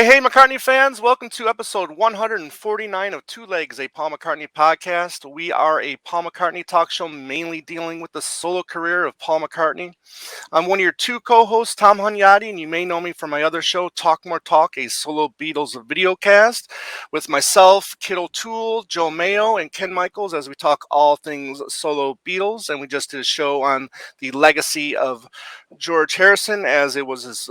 Hey, McCartney fans, welcome to episode 149 of Two Legs, a Paul McCartney podcast. We are a Paul McCartney talk show mainly dealing with the solo career of Paul McCartney. I'm one of your two co-hosts, Tom Hunyadi, and you may know me from my other show, Talk More Talk, a solo Beatles videocast, with myself, Kid O'Toole, Joe Mayo, and Ken Michaels as we talk all things solo Beatles. And we just did a show on the legacy of George Harrison as it was his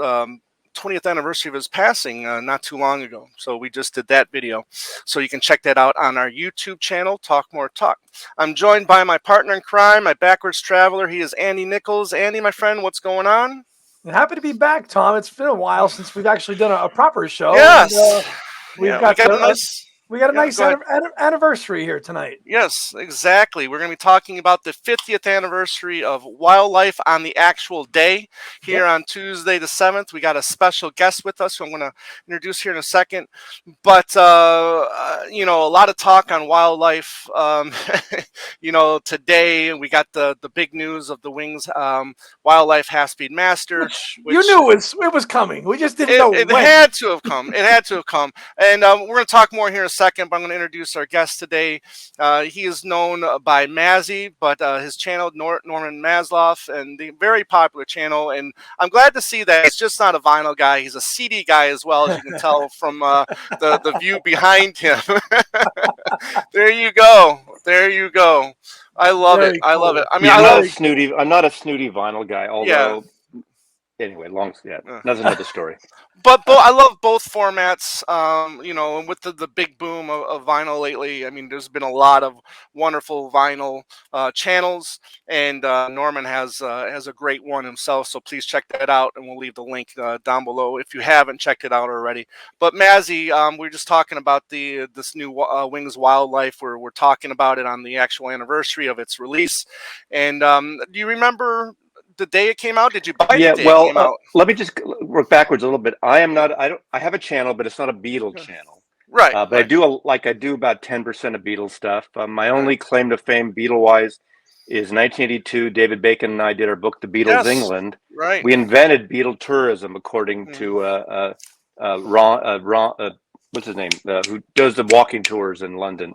20th anniversary of his passing not too long ago. So we just did that video. So you can check that out on our YouTube channel, Talk More Talk. I'm joined by my partner in crime, my backwards traveler. He is Andy Nichols. Andy, my friend, what's going on? I'm happy to be back, Tom. It's been a while since we've actually done a proper show. Yes. And, we got a nice anniversary here tonight. Yes, exactly. We're going to be talking about the 50th anniversary of Wildlife on the actual day here on Tuesday the 7th. We got a special guest with us who I'm going to introduce here in a second. But, a lot of talk on Wildlife. Today we got the big news of the Wings Wildlife Half-Speed Master. Which you knew it was coming. We just didn't know when. It had to have come. It had to have come. And we're going to talk more here in a second, but I'm going to introduce our guest today. He is known by Mazzy, but his channel, Norman Maslov, and the very popular channel. And I'm glad to see that he's just not a vinyl guy. He's a CD guy as well, as you can tell from the view behind him. There you go. There you go. I love it. Cool. I love it. I mean, I'm not a snooty vinyl guy, although... Anyway, that's another story. But I love both formats, and with the big boom of vinyl lately, I mean, there's been a lot of wonderful vinyl channels, and Norman has a great one himself, so please check that out, and we'll leave the link down below if you haven't checked it out already. But Mazzy, we're just talking about this new Wings Wildlife, where we're talking about it on the actual anniversary of its release, and do you remember the day it came out? Did you buy it the day it came out? Let me just work backwards a little bit. I have a channel, but it's not a Beatles channel. Right. But I do about 10% of Beatles stuff. My only claim to fame Beatle-wise is 1982. David Bacon and I did our book, The Beatles England. Right. We invented Beatle tourism, according to Ron, what's his name? Who does the walking tours in London.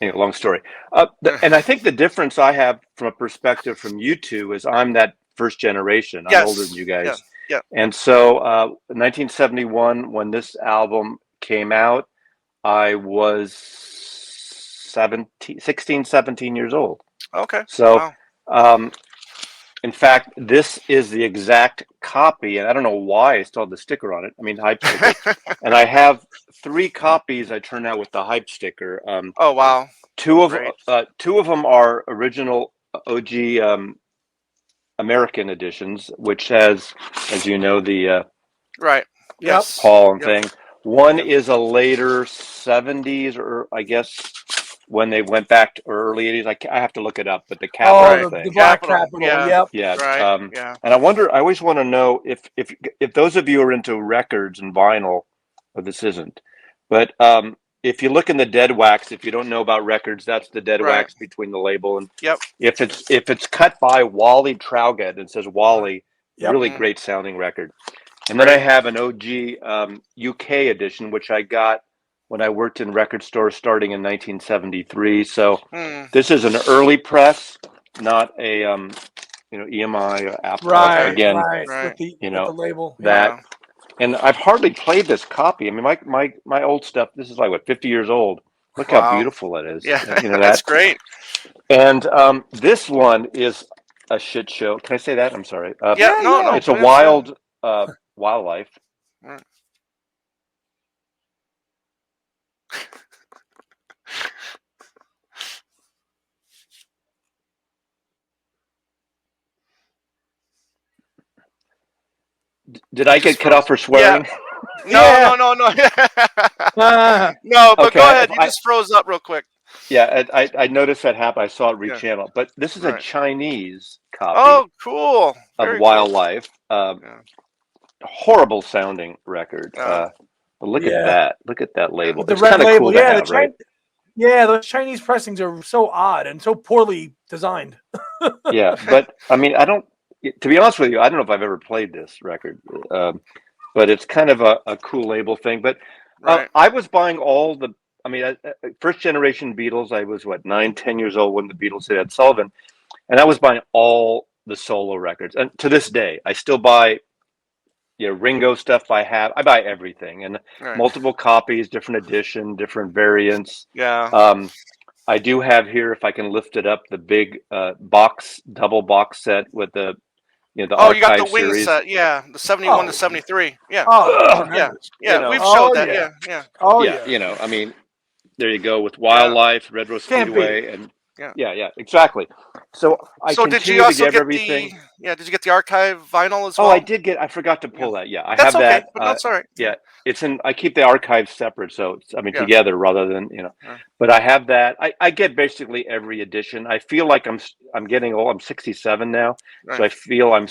Anyway, long story. And I think the difference I have from a perspective from you two is I'm that first generation. I'm older than you guys. Yeah. And so 1971, when this album came out, I was 16, 17 years old. Okay. So, in fact, this is the exact copy, and I don't know why I still have the sticker on it. I mean, hype sticker. And I have 3 copies I turned out with the hype sticker. Oh, wow. Two of them are original OG American editions, which has, as you know, the Paul and thing. One is a later 70s, or I guess when they went back to early 80s. I have to look it up, but the Capitol thing. The Black Capitol. Yeah. And I always want to know if those of you are into records and vinyl, well, this isn't, but if you look in the dead wax, if you don't know about records, that's the dead wax between the label and if it's cut by Wally Traugott and says Wally, really great sounding record. And then I have an OG UK edition, which I got when I worked in record stores starting in 1973. So this is an early press, not a EMI or Apple. Right. With the label. That. And I've hardly played this copy. I mean, my old stuff, this is like, 50 years old. Look how beautiful it is. Yeah, that's great. And this one is a shit show. Can I say that? I'm sorry. No. It's a wild wildlife. Right. Did I get cut off for swearing? Yeah. No. No, but go ahead. You just froze up real quick. Yeah, I noticed that happen. I saw it rechannel. But this is a Chinese copy. Oh, cool. Of Wildlife. Horrible sounding record. But look at that. Look at that label. The it's red label. Cool to have, right? Yeah, those Chinese pressings are so odd and so poorly designed. Yeah, but I mean, to be honest with you, I don't know if I've ever played this record. but it's kind of a cool label thing. But I was buying all the. I mean, first generation Beatles. I was 9, 10 years old when the Beatles hit Ed Sullivan, and I was buying all the solo records. And to this day, I still buy. Ringo stuff I buy everything and multiple copies, different edition, different variants. Yeah. I do have here, if I can lift it up, the big double box set with the the you got the archive wing series. set, the 71 to 73. Yeah. Yeah. We've showed that. Yeah. Oh yeah. I mean, there you go with Wildlife, Red Rose Speedway, and yeah, exactly. So I continue to get everything. Did you get the archive vinyl as well? Oh, I did get. I forgot to pull that. Yeah, I that's have okay, that. But that's all right. Yeah, it's in. I keep the archive separate, so it's, together rather than But I have that. I get basically every edition. I feel like I'm getting old. I'm 67 now, so I feel I'm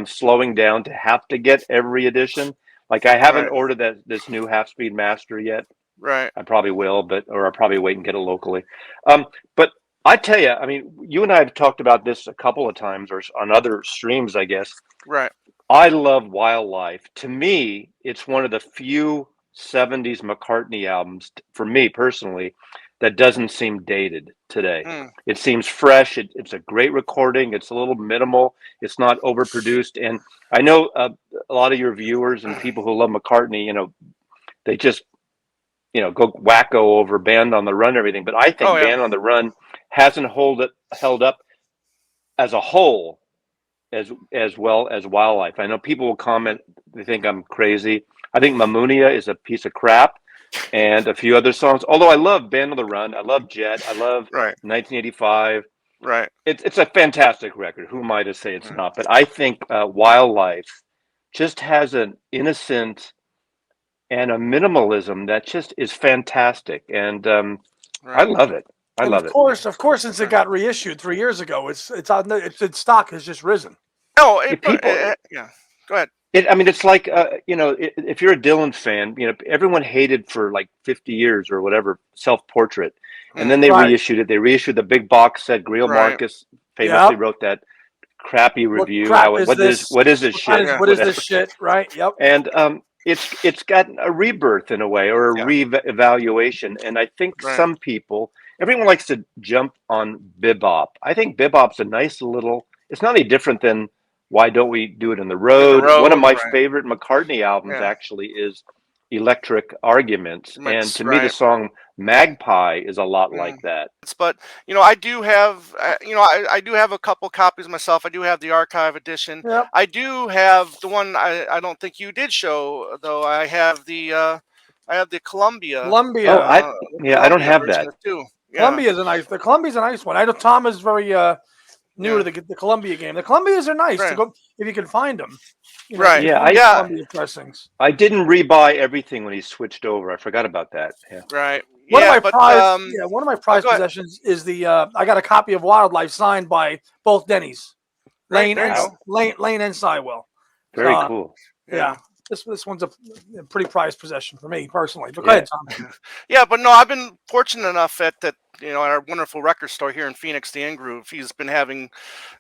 slowing down to have to get every edition. Like I haven't ordered this new half-speed master yet. Right. I probably will, or I'll probably wait and get it locally. But I tell you, I mean, you and I have talked about this a couple of times, or on other streams, I guess. Right. I love Wildlife. To me, it's one of the few 70s McCartney albums, for me personally, that doesn't seem dated today. It seems fresh. It's a great recording. It's a little minimal. It's not overproduced. And I know a lot of your viewers and people who love McCartney, they just go wacko over Band on the Run and everything. But I think Band on the Run hasn't held up as a whole as well as Wildlife. I know people will comment, they think I'm crazy. I think Mamunia is a piece of crap, and a few other songs. Although I love Band on the Run, I love Jet, I love 1985. Right. It's a fantastic record. Who am I to say it's not? But I think Wildlife just has an innocent and a minimalism that just is fantastic, and I love it. Of course, since it got reissued 3 years ago, its stock has just risen. No, go ahead. It's like if you're a Dylan fan, everyone hated for like 50 years or whatever Self-Portrait, and then they reissued it. They reissued the big box set. Greil Marcus famously wrote that crappy review. What is this shit? What is this shit? Right. Yep. And it's got a rebirth in a way, or a re-evaluation. And I think some people, everyone likes to jump on bebop. I think bebop's a nice little. It's not any different than Why Don't We Do It in the Road? One of my favorite McCartney albums actually is Electric Arguments, and to me the song Magpie is a lot like that. But I do have I do have a couple copies myself. I do have the archive edition. Yep. I do have the one I don't think you did show though. I have the Columbia. Columbia. I don't have that. Too. Columbia's a nice. The Columbia's a nice one. I know Tom is very new to the Columbia game. The Columbias are nice to go if you can find them. Columbia pressings. I didn't rebuy everything when he switched over. I forgot about that. Yeah. Right. One of my prized possessions is the. I got a copy of Wildlife signed by both Denny's, Lane and Sywell. Very cool. Yeah. This one's a pretty prized possession for me personally. But go ahead, Tom. Yeah, but no, I've been fortunate enough at our wonderful record store here in Phoenix, the Groove. He's been having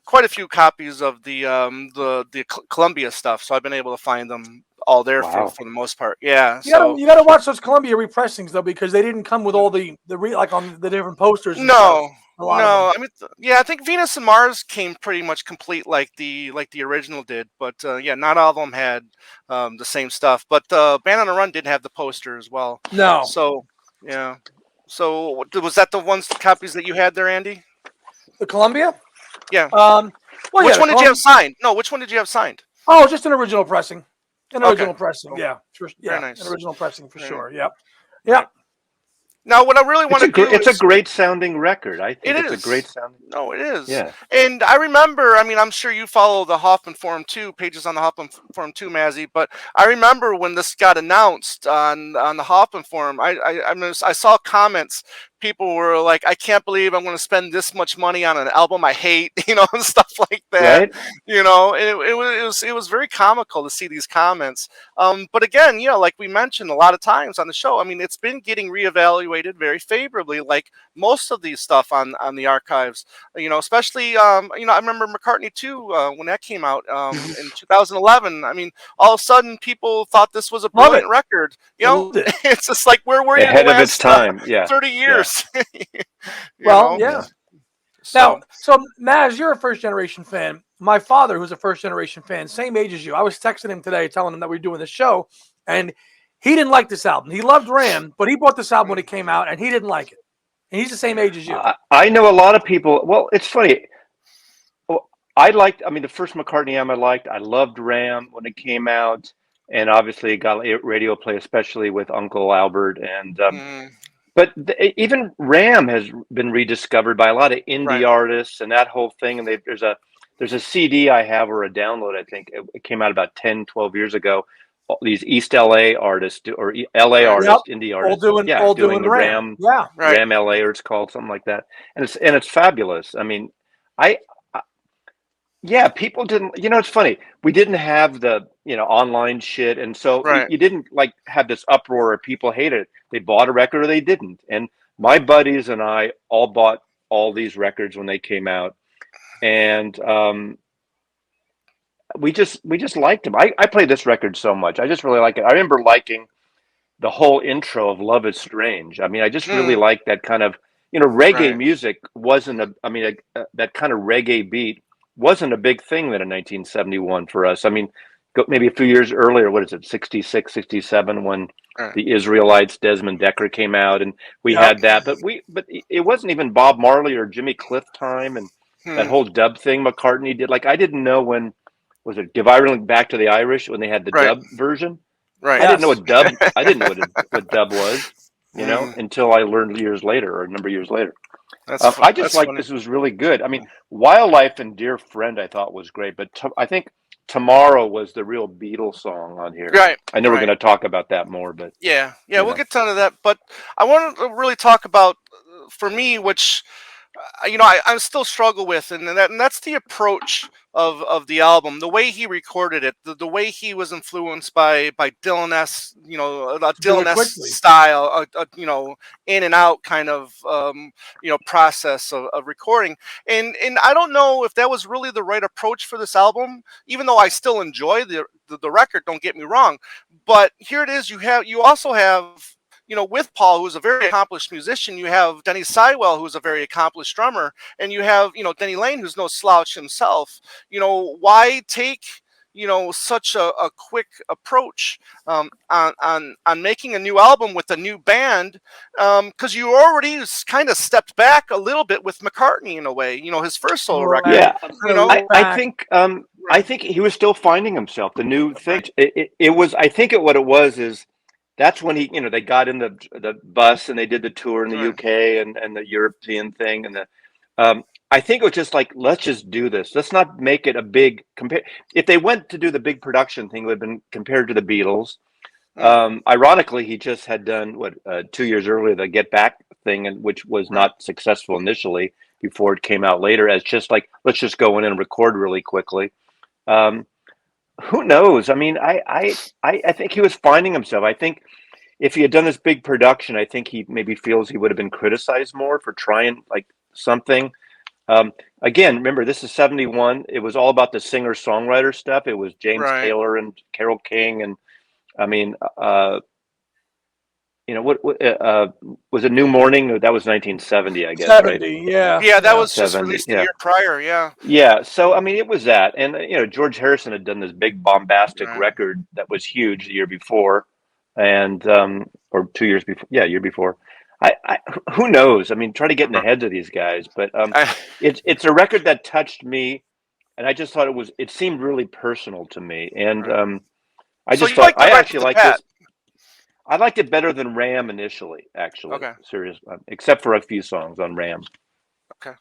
quite a few copies of the Columbia stuff, so I've been able to find them all there for the most part. Yeah, you got to watch those Columbia repressings though, because they didn't come with all the like on the different posters. No. I think Venus and Mars came pretty much complete like the original did, but not all of them had the same stuff. But Band on the Run did have the poster as well. No. So so was that the copies that you had there, Andy? The Columbia? Yeah. Which one did you have signed? No, which one did you have signed? Oh, just an original pressing. Pressing. Cool. Very nice. An original pressing for sure. Yep. Now, what I really want to do it's a great sounding record. I think it's a great sounding. No, it is. Yeah. And I remember, I'm sure you follow the Hoffman Forum too, pages on the Hoffman Forum too, Mazzy, but I remember when this got announced on the Hoffman Forum, I saw comments people were like, I can't believe I'm going to spend this much money on an album I hate, and stuff like that. Right. It was very comical to see these comments. But again, like we mentioned a lot of times on the show, I mean, it's been getting reevaluated very favorably, like most of these stuff on the archives. Especially I remember McCartney too, when that came out in 2011. I mean, all of a sudden people thought this was a brilliant record. It's just like, where were you ahead in the of its last time? 30 years? Yeah. So Maz, you're a first generation fan. My father, who's a first generation fan, same age as you. I was texting him today, telling him that we were doing this show, and he didn't like this album. He loved Ram, but he bought this album when it came out, and he didn't like it. And he's the same age as you. I know a lot of people. Well, it's funny. The first McCartney album I liked. I loved Ram when it came out, and obviously it got radio play, especially with Uncle Albert. And but even Ram has been rediscovered by a lot of indie artists and that whole thing. And there's a CD I have, or a download. I think it came out about 10, 12 years ago. These East LA artists or LA artists, indie artists, all doing the Ram, Ram LA, or it's called something like that, and it's fabulous. I mean, people didn't. It's funny. We didn't have the online shit, and so you didn't like have this uproar of people hated it. They bought a record or they didn't. And my buddies and I all bought all these records when they came out, and we just liked them. I played this record so much. I just really like it. I remember liking the whole intro of Love Is Strange. I mean, I just really liked that kind of, reggae music wasn't that kind of reggae beat wasn't a big thing then in 1971 for us. I mean, maybe a few years earlier, what is it, 66, 67, when the Israelites, Desmond Decker came out, and we had that. But it wasn't even Bob Marley or Jimmy Cliff time, and that whole dub thing McCartney did. Like, I didn't know when, was it Give Ireland Back to the Irish, when they had the dub version? Right. I didn't know what dub. I didn't know what dub was, until I learned years later, or a number of years later. I just like this was really good. I mean, Wildlife and Dear Friend I thought was great, but I think Tomorrow was the real Beatles song on here. Right. I know we're going to talk about that more, but we'll get to that. But I want to really talk about, for me, which I still struggle with, and that's the approach of the album, the way he recorded it, the way he was influenced by Dylan-esque, Dylan-esque style, in and out kind of process of recording, and I don't know if that was really the right approach for this album, even though I still enjoy the record. Don't get me wrong, but here it is. You also have, with Paul, who's a very accomplished musician, you have Denny Seiwell, who's a very accomplished drummer, and you have, Denny Lane, who's no slouch himself. Why take, such a quick approach on making a new album with a new band? Because you already kind of stepped back a little bit with McCartney in a way, his first solo record. Yeah, I think he was still finding himself. The new thing, it was. I think what it was is. That's when they got in the bus and they did the tour in the UK and the European thing, and I think it was just like, let's just do this. Let's not make it a big compare. If they went to do the big production thing, it would have been compared to the Beatles. Ironically, he just had done 2 years earlier the Get Back thing, and which was not successful initially before it came out later as just like, let's just go in and record really quickly. Who knows? I mean, I think he was finding himself. I think if he had done this big production, I think he maybe feels he would have been criticized more for trying like something. Again, remember, this is 71. It was all about the singer-songwriter stuff. It was James Taylor and Carole King. And I mean, what was it, New Morning? That was 1970, I guess. 70, right? Yeah, that was just released the year prior. Yeah. So, I mean, it was that. And, George Harrison had done this big bombastic record that was huge the year before. And, or 2 years before. Yeah, year before. Who knows? I mean, try to get in the heads of these guys. But it's a record that touched me. And I just thought it seemed really personal to me. And I just thought, I actually like this. I liked it better than Ram initially, actually. Okay. Serious, except for a few songs on Ram. Okay.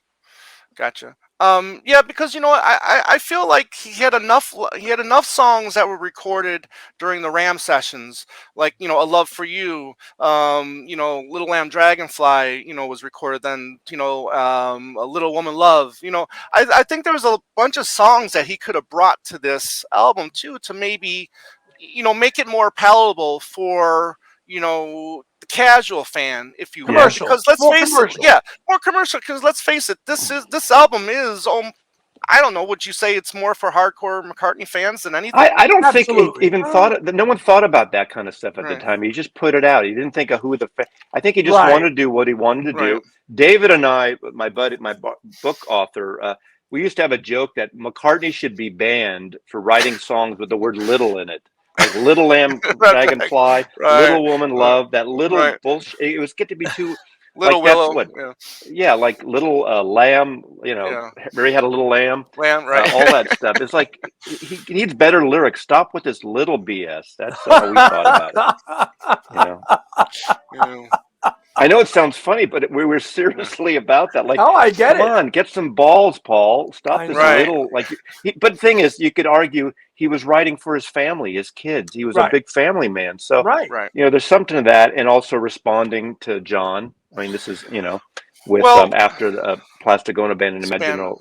Gotcha. Yeah, because I feel like he had enough songs that were recorded during the Ram sessions, like A Love for You, Little Lamb Dragonfly, was recorded then, A Little Woman Love, I think there was a bunch of songs that he could have brought to this album too, to maybe, make it more palatable for, the casual fan, if you will. Because let's face it, more commercial. Because let's face it, this album is, I don't know. Would you say it's more for hardcore McCartney fans than anything? I don't think it even no one thought about that kind of stuff at the time. He just put it out. He didn't think of who I think he just wanted to do what he wanted to do. David and I, my buddy, my book author, we used to have a joke that McCartney should be banned for writing songs with the word "little" in it. Like Little Lamb Dragonfly, Little Woman Love, that little bullshit. It was get to be too Little like Willow. that's what, like Little Lamb, Mary had a little lamb. Lamb, all that stuff. It's like he needs better lyrics. Stop with this little BS. That's how we thought about it. I know it sounds funny, but we were seriously about that. Like, I get it. Come on, get some balls, Paul. Stop this little But the thing is, you could argue he was writing for his family, his kids. He was a big family man. So, there's something to that, and also responding to John. I mean, this is with after the Plastic Ono Band and Imaginal,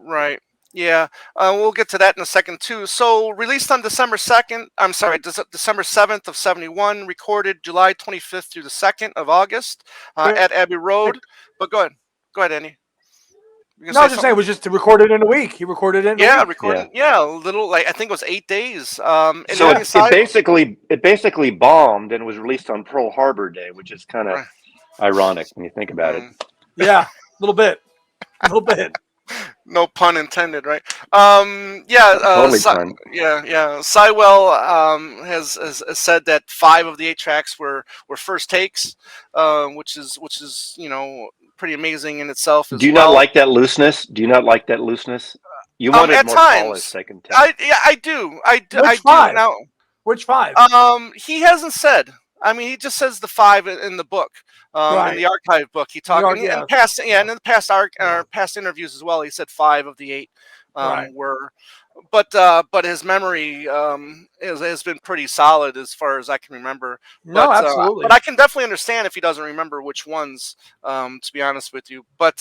Right. Yeah, we'll get to that in a second too. So released on December 2nd, I'm sorry, December 7th of 71, recorded July 25th through the 2nd of August at Abbey Road. But go ahead, Andy. No, I was just saying, it was just recorded in a week. He recorded it in a week. Recorded, a little, I think it was 8 days. So it basically bombed and was released on Pearl Harbor Day, which is kind of ironic when you think about it. Yeah, a little bit. No pun intended, right? Totally pun. Sywell has said that 5 of the 8 tracks were first takes, which is pretty amazing in itself. Do you not like that looseness? You wanted at more times, polished, I can tell. I do. Which 5? Now, which 5? He hasn't said. I mean, he just says the 5 in the book, in the archive book. He talked in the past interviews as well. He said 5 of the 8 were, but his memory has been pretty solid as far as I can remember. No, absolutely. But I can definitely understand if he doesn't remember which ones. To be honest with you, but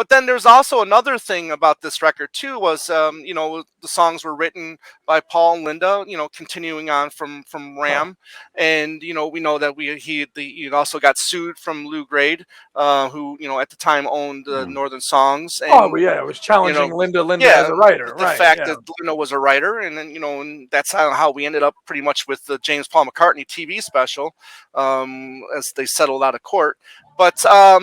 then there's also another thing about this record too. Was the songs were written by Paul and Linda. Continuing on from Ram, and we know that he also got sued from Lou Grade, who at the time owned Northern Songs. And, it was challenging Linda as a writer. The fact that Linda was a writer, and then and that's how we ended up pretty much with the James Paul McCartney TV special, as they settled out of court. But I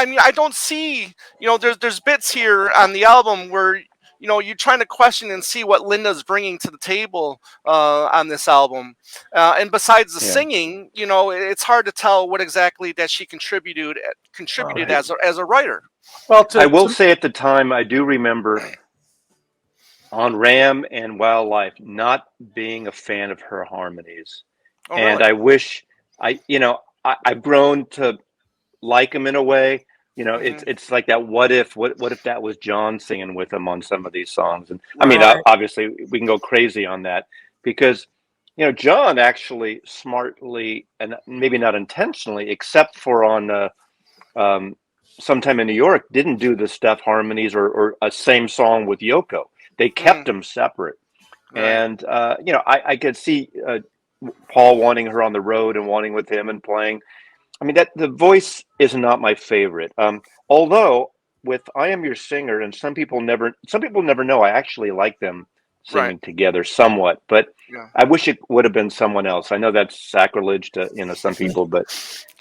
mean, I don't see, there's bits here on the album where, you're trying to question and see what Linda's bringing to the table on this album. And besides the singing, it's hard to tell what exactly that she contributed as a writer. Well, I will say at the time, I do remember on Ram and Wildlife not being a fan of her harmonies. Oh, and really? I wish I've grown to like him in a way. It's like that. What if that was John singing with him on some of these songs? And I mean, obviously we can go crazy on that because, John actually smartly and maybe not intentionally, except for on Sometime in New York, didn't do the stuff harmonies or a same song with Yoko. They kept them separate. Right. And, I could see Paul wanting her on the road and wanting with him and playing. I mean, that the voice is not my favorite. Although with I Am Your Singer, and some people never know, I actually like them singing together somewhat, but I wish it would have been someone else. I know that's sacrilege to, some people, but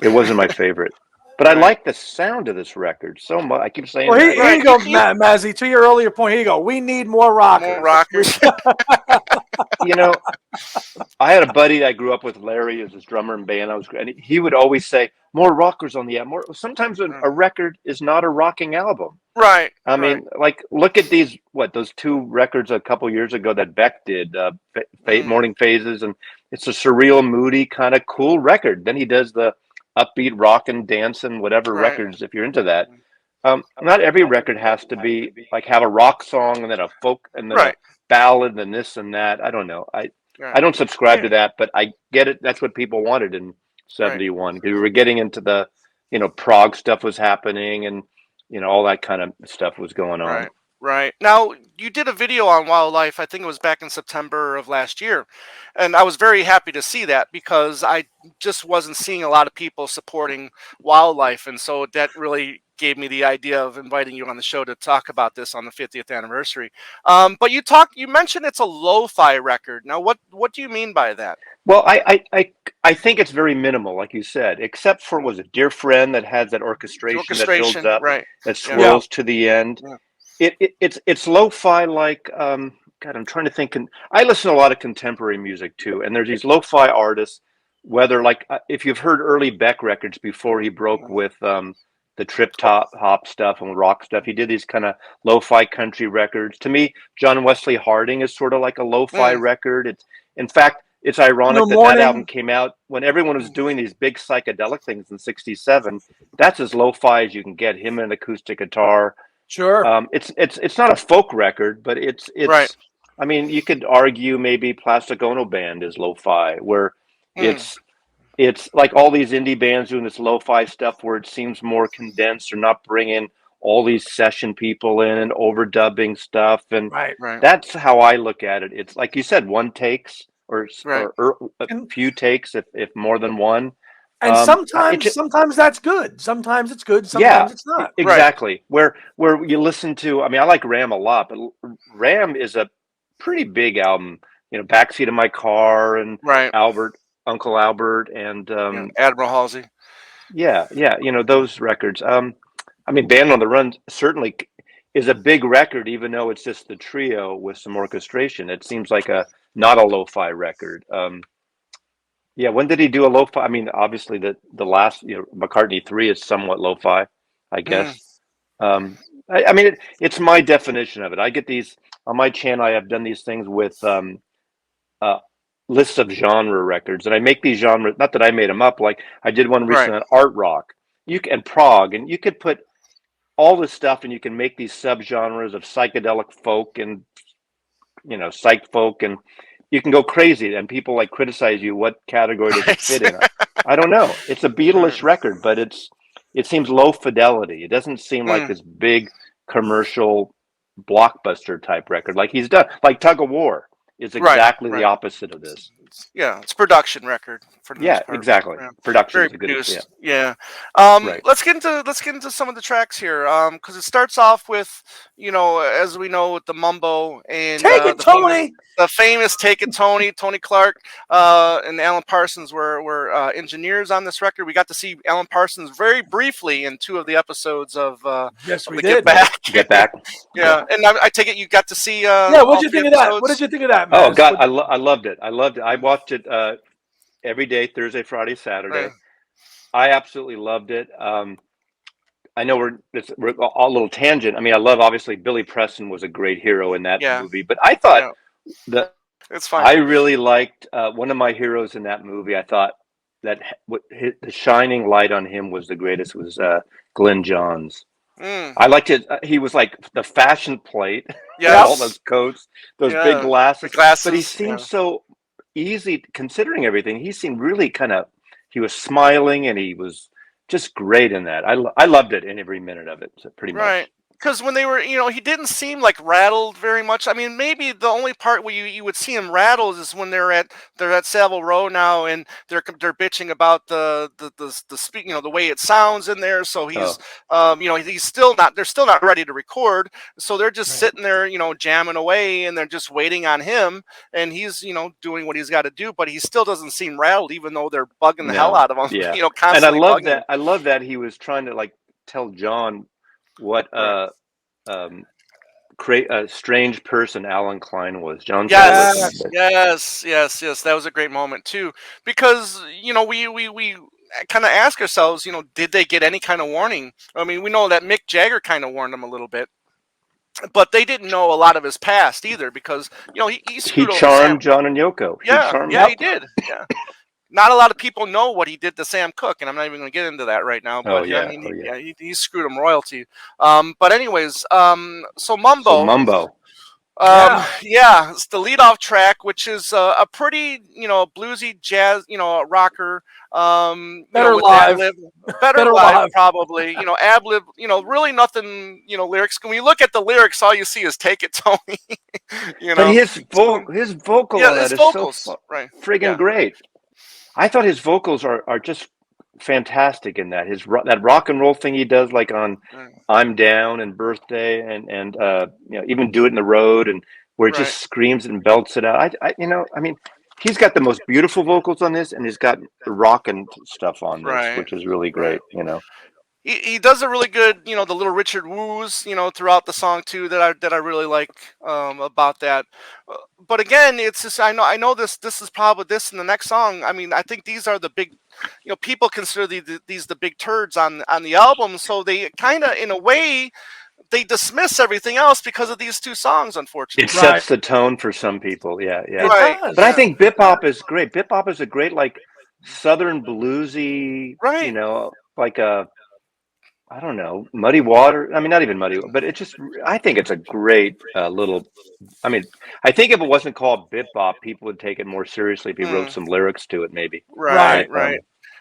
it wasn't my favorite. But I like the sound of this record so much. I keep saying, well, here you go, Mazzy. To your earlier point, here you go. We need more rockers. More rockers. I had a buddy I grew up with, Larry, as his drummer in band. And he would always say, "More rockers on the album." Sometimes a record is not a rocking album. Right. I mean, like, look at those 2 records a couple years ago that Beck did, Morning Phases, and it's a surreal, moody, kind of cool record. Then he does the upbeat, rockin', dancing, whatever records, if you're into that. not every record has to be like have a rock song and then a folk and then a ballad and this and that. I don't know. I don't subscribe to that, but I get it. That's what people wanted in '71. We were getting into the, prog stuff was happening, and all that kind of stuff was going on. Right. Now, you did a video on wildlife, I think it was back in September of last year, and I was very happy to see that because I just wasn't seeing a lot of people supporting wildlife, and so that really gave me the idea of inviting you on the show to talk about this on the 50th anniversary. But you mentioned it's a lo-fi record. Now, what do you mean by that? Well, I think it's very minimal, like you said, except for, was it Dear Friend, that has that orchestration that builds up, that swirls to the end. Yeah. It's lo-fi like God, I'm trying to think. I listen to a lot of contemporary music too, and there's these lo-fi artists. Whether like if you've heard early Beck records before he broke with the trip hop stuff and rock stuff, he did these kind of lo-fi country records. To me, John Wesley Harding is sort of like a lo-fi record. In fact, it's ironic that album came out when everyone was doing these big psychedelic things in '67. That's as lo-fi as you can get. Him and an acoustic guitar. Sure. It's not a folk record, but it's I mean, you could argue maybe Plastic Ono Band is lo-fi, where it's like all these indie bands doing this lo-fi stuff where it seems more condensed, or not bringing all these session people in and overdubbing stuff, and that's how I look at it. It's like you said, one takes or a few takes, if more than one. And sometimes that's good. Sometimes it's good. Sometimes it's not. Exactly. Where you listen to, I mean, I like Ram a lot, but Ram is a pretty big album. Backseat of My Car and Uncle Albert and Admiral Halsey. Yeah. Those records. I mean, Band on the Run certainly is a big record, even though it's just the trio with some orchestration. It seems like not a lo-fi record. Yeah, when did he do a lo-fi? I mean, obviously the last, McCartney 3 is somewhat lo-fi, I guess. I mean, it's my definition of it. I get these on my channel. I have done these things with lists of genre records, and I make these genres. Not that I made them up. Like I did one recently on art rock, and prog, and you could put all this stuff, and you can make these subgenres of psychedelic folk and psych folk, and you can go crazy, and people like criticize you. What category does it fit in? I don't know. It's a Beatles record, but it seems low fidelity. It doesn't seem like this big commercial blockbuster type record like he's done. Like Tug of War is exactly the opposite of this. It's production record for the most part. Exactly. Production is a good. Let's get into some of the tracks here, because it starts off with, as we know, with the Mumbo and Take It, Tony. The famous Take It, Tony. Tony Clark and Alan Parsons were engineers on this record. We got to see Alan Parsons very briefly in 2 of the episodes of yes, we did. Get Back. Yeah, and I take it you got to see. What did you think of that? What did you think of that, man? Oh God, I loved it. I watched it every day, Thursday, Friday, Saturday. I absolutely loved it. I know we're all a little tangent. I mean, I love, obviously, Billy Preston was a great hero in that movie, but I thought it's fine. I really liked one of my heroes in that movie. I thought that the shining light on him was the greatest. Was Glenn Johns. I liked it. He was like the fashion plate. All those coats, those big glasses. But he seemed so easy considering everything. He seemed really he was smiling, and he was just great in that. I loved it in every minute of it, pretty much. Because when they were, he didn't seem like rattled very much. I mean, maybe the only part where you would see him rattled is when they're at Savile Row now, and they're bitching about the speak, the way it sounds in there. So he's, he's still not. They're still not ready to record. So they're just sitting there, jamming away, and they're just waiting on him. And he's, doing what he's got to do, but he still doesn't seem rattled, even though they're bugging the hell out of him. Yeah. Constantly. And I love bugging that. I love that he was trying to tell John what a strange person Alan Klein was. John. Yes. That was a great moment too, because we kind of ask ourselves, did they get any kind of warning? I mean, we know that Mick Jagger kind of warned them a little bit, but they didn't know a lot of his past either, because he charmed John and Yoko. He did. Yeah. not a lot of people know what he did to Sam Cooke, and I'm not even going to get into that right now. But yeah. I mean, he screwed him royalty. But anyways, so Mumbo. Yeah, it's the leadoff track, which is a pretty, bluesy jazz, rocker. Better with live, better live, probably. Ad lib. Really nothing. Lyrics. When you look at the lyrics, all you see is "Take It, Tony." But his vocal on that is vocals, so right? friggin' great. I thought his vocals are just fantastic in that. That rock and roll thing he does, like on "I'm Down" and "Birthday," and even "Do It in the Road," and where he just screams and belts it out. I mean, he's got the most beautiful vocals on this, and he's got the rock and stuff on this, which is really great. He does a really good, the Little Richard woos, throughout the song too, that I really like about that. But again, it's just I know this is probably this in the next song. I mean, I think these are the big, people consider these the big turds on the album, so they kind of, in a way, they dismiss everything else because of these two songs. Unfortunately, it sets the tone for some people. Yeah. Right. But I think Bip Bop is great. Bip Bop is a great, like, Southern bluesy, like a, I don't know, Muddy Water. I mean, not even Muddy, but I think it's a great little. I mean, I think if it wasn't called Bip Bop, people would take it more seriously if he wrote some lyrics to it, maybe. Right.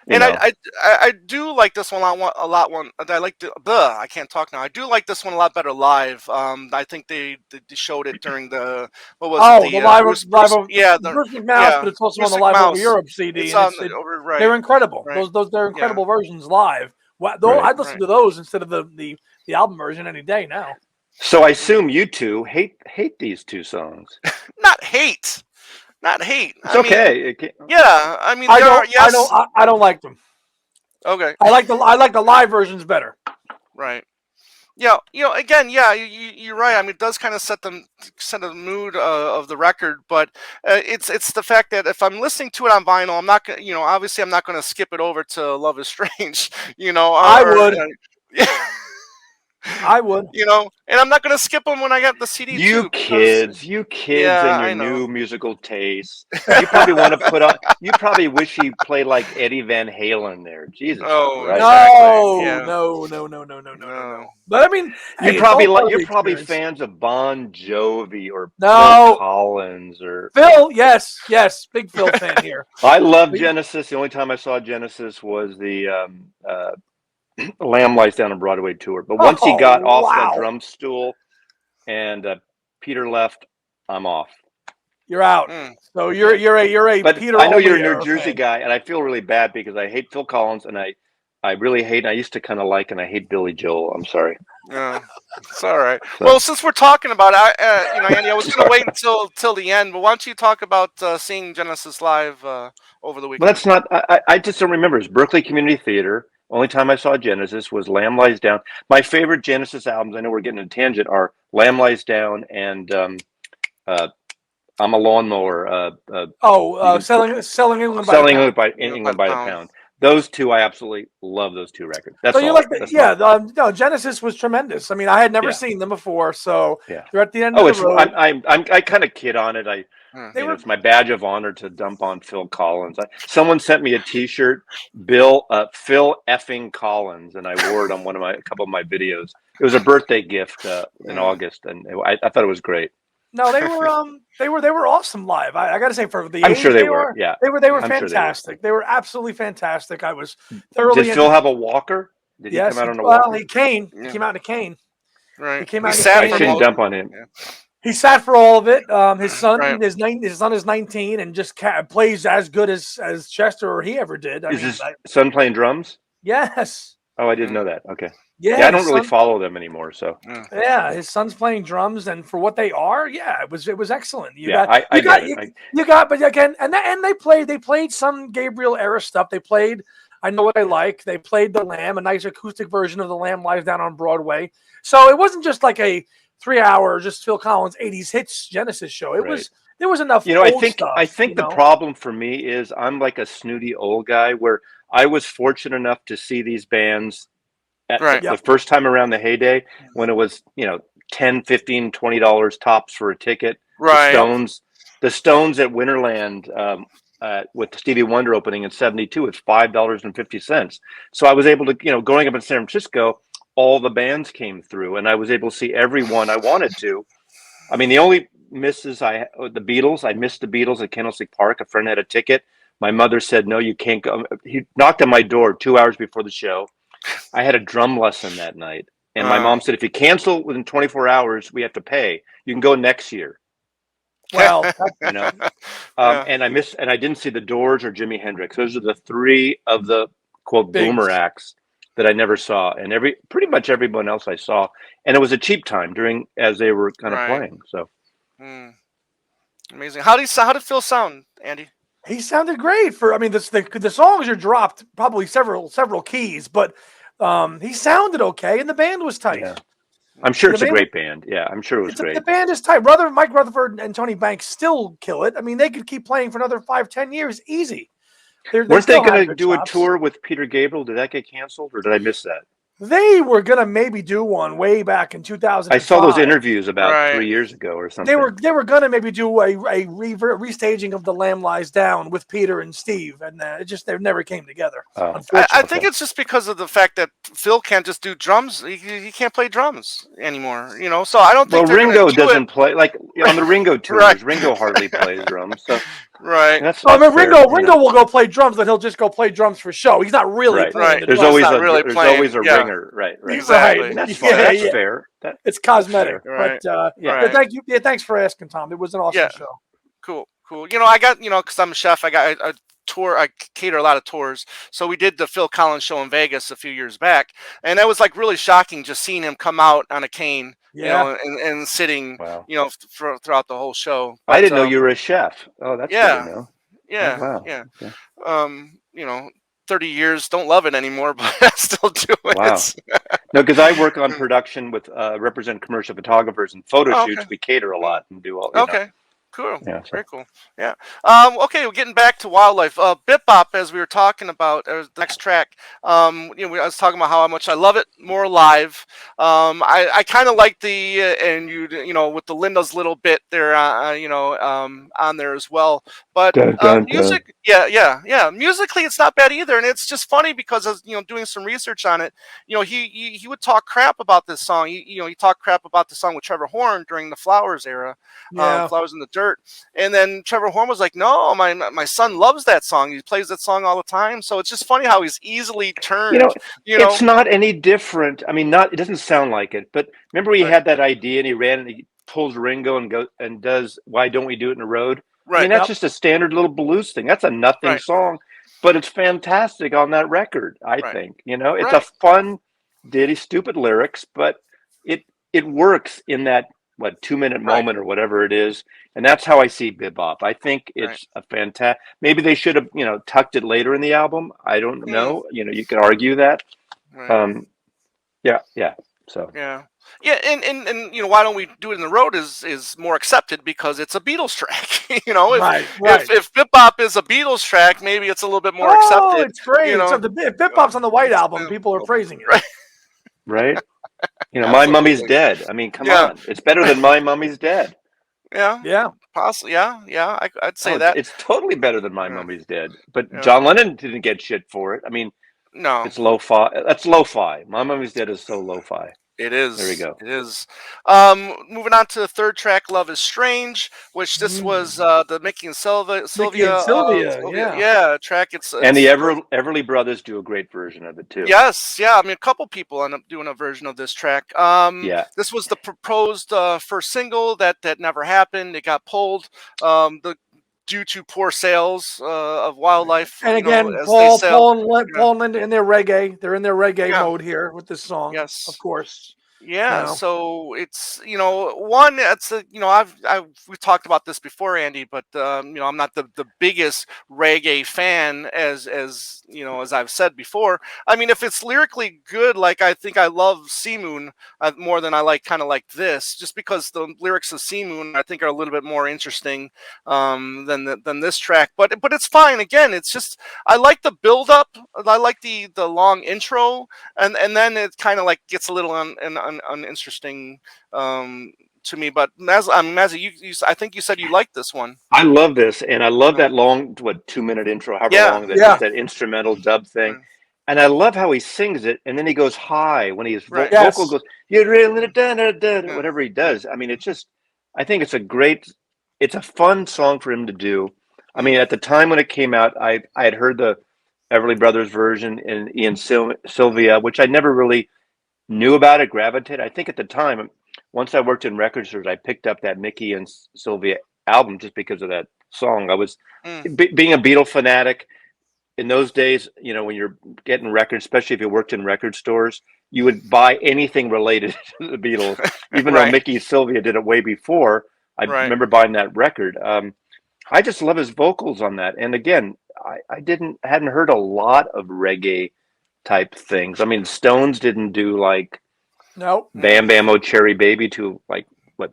And I do like this one a lot. I like I can't talk now. I do like this one a lot better live. I think they showed it during the the live Bruce McMouse, but it's also on the Live Over Europe CD. They're incredible. They're incredible versions live. I'd listen to those instead of the album version any day now. So I assume you two hate these two songs. Not hate. It's okay. Yeah, I mean, I don't like them. Okay. I like the live versions better. Right. Yeah. Again, you're right. I mean, it does kind of set the mood of the record, but it's the fact that if I'm listening to it on vinyl, I'm not gonna, obviously I'm not going to skip it over to "Love Is Strange." I would. I would. And I'm not going to skip them when I got the CD. You kids, and your new musical tastes. You probably want to put on. You probably wish you played like Eddie Van Halen there. Jesus. No. But I mean, you're probably fans of Bon Jovi or Phil Collins or Phil. Yes, big Phil fan here. I love Genesis. The only time I saw Genesis was the Lamb Lies Down on Broadway tour. But once he got off the drum stool and Peter left, I'm off. You're out. So you're a but Peter. I know you're a New Jersey guy, and I feel really bad because I hate Phil Collins, and I really hate. I used to kind of like, and I hate Billy Joel. I'm sorry. It's all right. So, well, since we're talking about, Andy, I was going to wait until the end, but why don't you talk about seeing Genesis live over the weekend? Well, that's not. I just don't remember. It's Berkeley Community Theater. Only time I saw Genesis was Lamb Lies Down. My favorite Genesis albums, I know we're getting a tangent, are Lamb Lies Down and I'm a Lawnmower. Selling England by the Pound. Those two, I absolutely love those two records. That's so you like no, Genesis was tremendous. I mean, I had never seen them before, so they're at the end of the road. I kind of kid on it. It's my badge of honor to dump on Phil Collins. Someone sent me a T-shirt, Phil effing Collins, and I wore it on a couple of my videos. It was a birthday gift in August, and I thought it was great. No, they were awesome live. I got to say, for the I'm sure they were. Yeah, they were fantastic. They were absolutely fantastic. I was thoroughly. Did Phil have a walker? Did he come out on a walker? Well, he came out in a cane. Right. He came out. I shouldn't dump on him. Yeah. He sat for all of it. His son is 19 and just plays as good as Chester or he ever did. Is his son playing drums? Yes. Oh, I didn't know that. Okay. Yeah, I don't really follow them anymore. So yeah, his son's playing drums, and for what they are, it was excellent. But again, and they played some Gabriel era stuff. They played I Know What I Like. They played The Lamb, a nice acoustic version of The Lamb Lies Down on Broadway. So it wasn't just like a 3-hour just Phil Collins 80s hits Genesis show. There was enough. I think the problem for me is I'm like a snooty old guy where I was fortunate enough to see these bands the first time around the heyday when it was, $10, $15, $20 tops for a ticket. Right. The Stones at Winterland. with Stevie Wonder opening in '72. It's $5.50. So I was able to, growing up in San Francisco, all the bands came through, and I was able to see everyone I wanted to. I mean, the only misses the Beatles. I missed the Beatles at Candlestick Park. A friend had a ticket. My mother said, "No, you can't go." He knocked on my door 2 hours before the show. I had a drum lesson that night, and my mom said, "If you cancel within 24 hours, we have to pay. You can go next year." Well, and I didn't see the Doors or Jimi Hendrix. Those are the three of the quote boomer acts that I never saw, and pretty much everyone else I saw, and it was a cheap time as they were kind of playing. So amazing. How did Phil sound, Andy? He sounded great. The songs are dropped probably several keys, but he sounded okay, and the band was tight. Yeah. I'm sure it's a great band. Yeah, I'm sure it was great. The band is tight. Mike Rutherford and Tony Banks still kill it. I mean, they could keep playing for another 5-10 years easy. Weren't they going to do a tour with Peter Gabriel? Did that get canceled, or did I miss that? They were going to maybe do one way back in 2000. I saw those interviews about 3 years ago or something. They were going to maybe do a restaging of The Lamb Lies Down with Peter and Steve, and they never came together. I think it's just because of the fact that Phil can't just do drums. He can't play drums anymore, So I don't think. Well, Ringo doesn't play on the Ringo tours. Ringo hardly plays drums. So. Right. Ringo will go play drums, but he'll just go play drums for show. He's not really playing the There's drums. always a ringer. Right. Exactly. That's fine. That's fair. It's cosmetic. Right. But thank you. Yeah, thanks for asking, Tom. It was an awesome show. Cool. I got, because I'm a chef, I got a tour. I cater a lot of tours. So we did the Phil Collins show in Vegas a few years back. And that was really shocking just seeing him come out on a cane. And sitting, throughout the whole show. But, I didn't know you were a chef. Oh, that's good to know. Yeah, oh, wow. Yeah. 30 years, don't love it anymore, but I still do it. Wow. No, because I work on production with represent commercial photographers and photo shoots. We cater a lot and do all. Okay. Cool. Yeah, very cool. Yeah. Okay, we're getting back to wildlife. Bip-Bop, as we were talking about, the next track. I was talking about how much I love it more live. I kind of like the and with the Linda's little bit there, on there as well. But music, yeah. Musically, it's not bad either, and it's just funny because of doing some research on it. He would talk crap about this song. He talked crap about the song with Trevor Horn during the Flowers era. Flowers in the Dirt. And then Trevor Horn was like, "No, my son loves that song. He plays that song all the time." So it's just funny how he's easily turned. It's not any different. I mean, it doesn't sound like it. But remember, he had that idea, and he ran and he pulls Ringo and goes and does "Why Don't We Do It in the Road?" Right. I mean, that's just a standard little blues thing. That's a nothing song, but it's fantastic on that record. I think it's a fun, ditty, stupid lyrics, but it works in that 2-minute moment or whatever it is. And that's how I see Bip-Bop. I think it's a fantastic. Maybe they should have, tucked it later in the album. I don't know. You could argue that. Yeah. So. Yeah, and Why Don't We Do It in the Road is more accepted because it's a Beatles track. If Bip-Bop is a Beatles track, maybe it's a little bit more accepted. It's great. So if Bip-Bop's on the White Album, people are praising it. Right. My Mummy's Dead. I mean, come on. It's better than My Mummy's Dead. Yeah. Possibly. Yeah. I'd say that. It's totally better than My Mummy's Dead. But John Lennon didn't get shit for it. I mean, no. It's lo-fi. That's lo-fi. My Mummy's Dead is so lo-fi. It is. There we go. It is. Moving on to the third track, Love is Strange, which this was the Mickey and Sylvia track. And the Everly Brothers do a great version of it too. Yes, yeah. I mean, a couple people end up doing a version of this track. This was the proposed first single that never happened. It got pulled. Due to poor sales of Wildlife. And again, Paul and Linda in their reggae. They're in their reggae mode here with this song. Yes. Of course. Yeah, so it's one. It's we've talked about this before, Andy, but I'm not the biggest reggae fan as I've said before. I mean, if it's lyrically good, I think I love Sea Moon more than I like this, just because the lyrics of Sea Moon I think are a little bit more interesting than this track. But it's fine. Again, it's just I like the build up. I like the long intro, and then it kind of gets a little uninteresting to me. But Mazzy, I think you said you liked this one. I love this, and I love that long 2-minute intro, however long that instrumental dub thing. And I love how he sings it, and then he goes high when his vocal goes, "You really whatever he does." I mean, I think it's a fun song for him to do. I mean, at the time when it came out, I had heard the Everly Brothers version and Ian Sylvia, which I never really knew about it, gravitated. I think at the time, once I worked in record stores, I picked up that Mickey and Sylvia album just because of that song. I was being a Beatle fanatic. In those days, when you're getting records, especially if you worked in record stores, you would buy anything related to the Beatles, even though Mickey Sylvia did it way before. I remember buying that record. I just love his vocals on that. And again, I hadn't heard a lot of reggae type things. I mean, Stones didn't do like Bam Bam Oh Cherry Baby to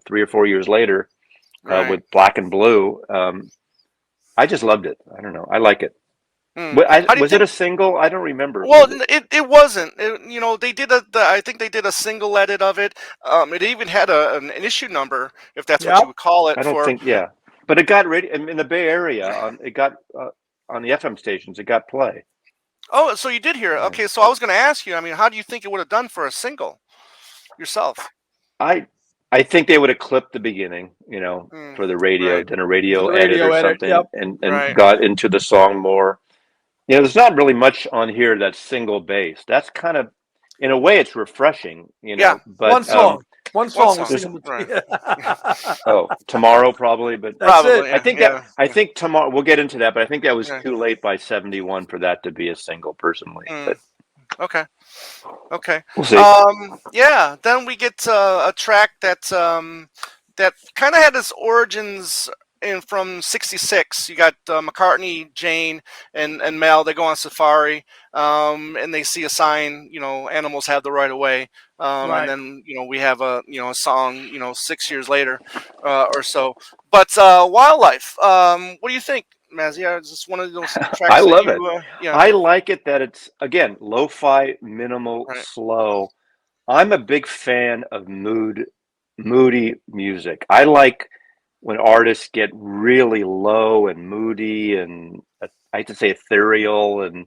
3 or 4 years later with Black and Blue. I just loved it. I don't know. I like it. Was it a single? I don't remember. Well, it wasn't. They did I think they did a single edit of it. It even had an issue number, if that's what you would call it. I don't think. Yeah, but it got in the Bay Area. It got on the FM stations. It got play. Oh, so you did hear it. Okay, so I was going to ask you. I mean, how do you think it would have done for a single yourself? I think they would have clipped the beginning, for the radio, done a radio edit or something, and got into the song more. There's not really much on here that's single bass. That's kind of, in a way, it's refreshing. But one song. Tomorrow probably, but probably. I think tomorrow we'll get into that. But I think that was too late by '71 for that to be a single, personally. But okay. We'll see. Then we get a track that kind of had its origins from '66. You got McCartney, Jane, and Mel. They go on safari, and they see a sign. Animals have the right of way. And then we have a song. 6 years later, or so. But Wildlife. What do you think, Mazzy? Is this one of those tracks? I love it. I like it that it's, again, lo-fi, minimal, slow. I'm a big fan of moody music. I like when artists get really low and moody and I hate to say ethereal, and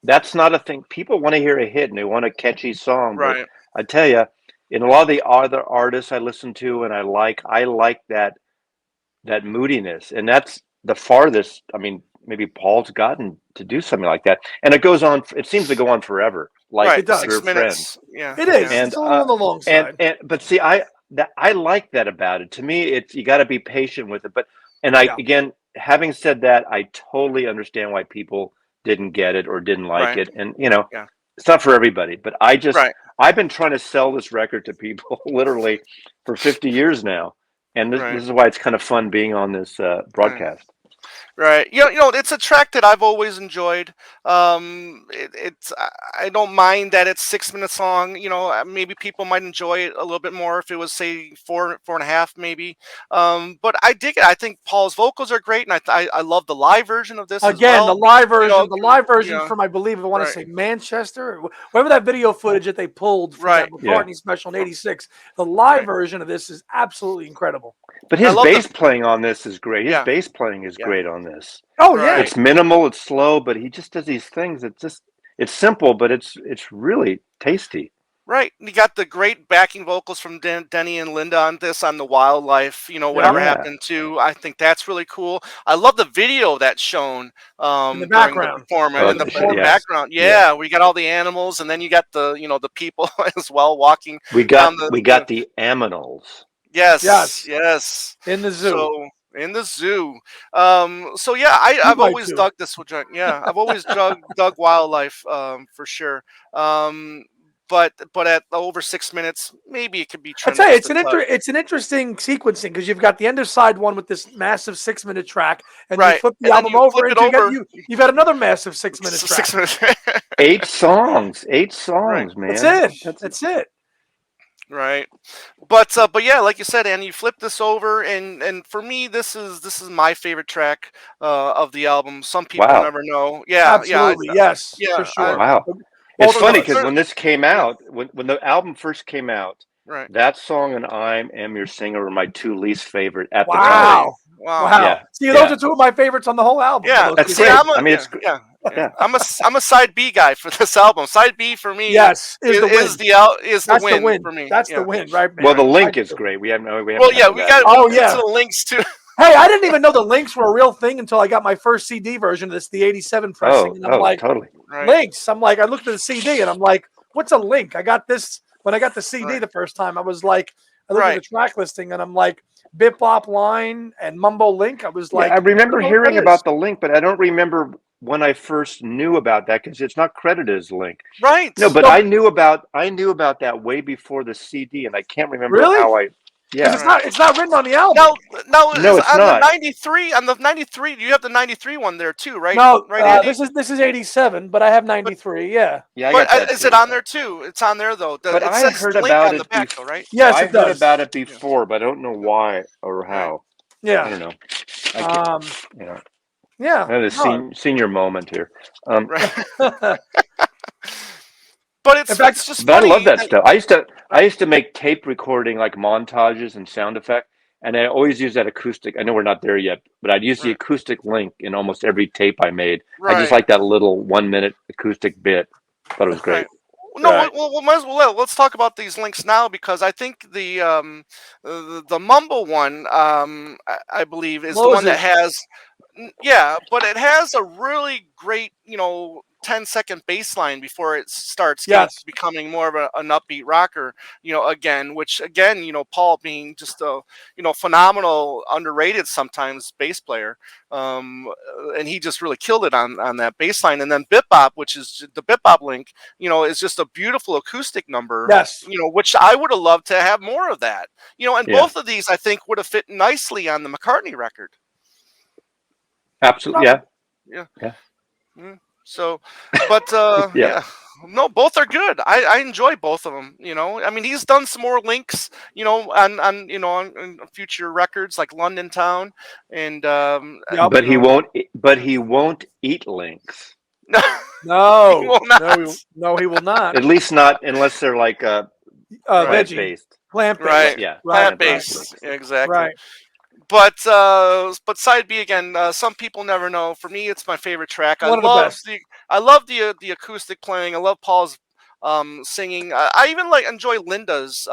that's not a thing. People want to hear a hit and they want a catchy song. But I tell you, in a lot of the other artists I listen to and I like that moodiness, and that's the farthest. I mean, maybe Paul's gotten to do something like that, and it goes on. It seems to go on forever. Like it does. 6 minutes. Yeah, it is. And, it's a little on the long side. But see, I like that about it. To me, you got to be patient with it. But again, having said that, I totally understand why people didn't get it or didn't like it, and it's not for everybody. But I've been trying to sell this record to people literally for 50 years now, and this is why it's kind of fun being on this broadcast. Right. It's a track that I've always enjoyed. I don't mind that it's 6 minutes long. Maybe people might enjoy it a little bit more if it was, say, 4.5 maybe. But I dig it. I think Paul's vocals are great, and I love the live version of this. Again, the live version from, I believe, I want to say Manchester, whatever that video footage that they pulled from that McCartney special in '86. The live version of this is absolutely incredible. But his bass playing on this is great. His bass playing is great on this. Oh yeah, it's minimal, it's slow, but he just does these things. It's simple, but it's really tasty. Right. You got the great backing vocals from Denny and Linda on the Wildlife, whatever happened to. I think that's really cool. I love the video that's shown in the background. In the background. Yeah, we got all the animals, and then you got the people as well walking. We got the aminals. Yes. In the zoo. In the zoo. I've always dug this one. Yeah, I've always dug Wildlife for sure. But at over 6 minutes, maybe it could be. I'd say it's an interesting sequencing because you've got the end of side one with this massive 6 minute track, and you flip the album over, and you've got another massive 6 minute track. 6 minutes. 8 songs, man. That's it. Right, but yeah, like you said, and you flip this over, and for me, this is my favorite track of the album. Some people never know. Yeah, absolutely, for sure. Wow. It's funny because when this came out, when the album first came out, that song and I Am Your Singer were my two least favorite at the time. Wow. Yeah. See, those are two of my favorites on the whole album. Yeah, that's great. It's I'm a side B guy for this album. Side B for me, is the win for me. That's the win, right? Well, the link is great. We got. We got the links too. Hey, I didn't even know the links were a real thing until I got my first CD version of this, the '87 pressing, and I'm like, totally links. I'm like, I looked at the CD and I'm like, what's a link? I got this when I got the CD the first time. I was like, I looked at the track listing and I'm like, Bip Bop Line and Mumbo Link. I was like, I remember hearing about the link, but I don't remember when I first knew about that because it's not credited as link. Right. No, but I knew about that way before the CD, and I can't remember how I. Yeah, it's not written on the album. No, it's on not. The 93, you have the 93 one there too, right? No, right, this is 87, but I have 93. Yeah. But is it on there too? It's on there though. But I heard about it back, right? Yes, I heard about it before, but I don't know why or how. Yeah. I don't know. I can't, Yeah. I had a senior moment here. But it's just funny. I love that stuff. I used to make tape recording like montages and sound effect, and I always use that acoustic. I know we're not there yet, but I'd use the acoustic link in almost every tape I made. I just like that little 1 minute acoustic bit. Thought it was great. Let's talk about these links now because I think the Mumble one, I believe, is the one that has, but it has a really great, 10-second bass line before it starts becoming more of an upbeat rocker, again, Paul being just a, phenomenal, underrated sometimes bass player. And he just really killed it on that bass line. And then Bip Bop, which is the Bip Bop link, is just a beautiful acoustic number. Yes. Which I would have loved to have more of that. And both of these I think would have fit nicely on the McCartney record. Absolutely. Yeah. Mm-hmm. So, but no, both are good. I enjoy both of them. I mean, he's done some more links, on future records like London Town, and but he won't. But he won't eat links. No, he will not. No, he will not. At least not unless they're like plant based. Plant based, right? Yeah, plant based. Exactly. Right. But side B again. Some people never know. For me, it's my favorite track. I love the acoustic playing. I love Paul's singing. I even enjoy Linda's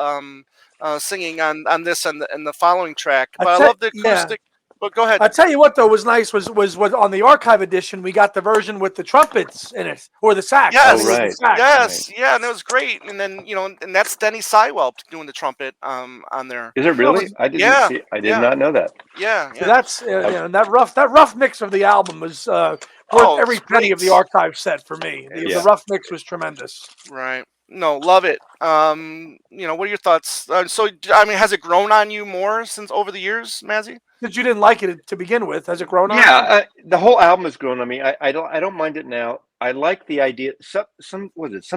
singing on this and the following track. But I love the acoustic. But go ahead. I'll tell you what though was nice was on the archive edition we got the version with the trumpets in it or the sax. Yes, right. Yes, yeah, and it was great. And then and that's Denny Seiwell doing the trumpet on there. Is it really? I didn't see. I did not know that. Yeah. So that's that rough mix of the album was worth every penny of the archive set for me. The rough mix was tremendous. Right. No, love it. What are your thoughts? So, I mean, has it grown on you more since over the years, Mazzy? That you didn't like it to begin with. Has it grown on? Yeah, the whole album has grown on me. I don't mind it now. I like the idea. Some